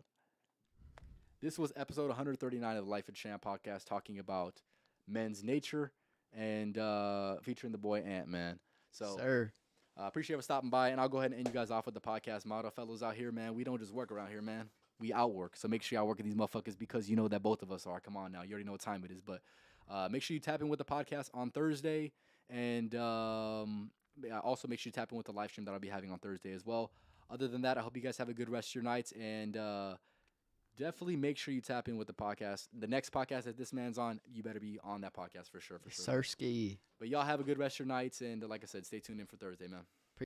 This was episode 139 of the Life of Champ podcast, talking about men's nature and featuring the boy Ant, man. So, sir. Appreciate you for stopping by, and I'll go ahead and end you guys off with the podcast motto. Fellas out here, man, we don't just work around here, man. We outwork. So make sure y'all work with these motherfuckers because you know that both of us are. Come on now. You already know what time it is. But make sure you tap in with the podcast on Thursday. And also make sure you tap in with the live stream that I'll be having on Thursday as well. Other than that, I hope you guys have a good rest of your nights. And definitely make sure you tap in with the podcast. The next podcast that this man's on, you better be on that podcast for sure. Sirski. But y'all have a good rest of your nights. And like I said, stay tuned in for Thursday, man.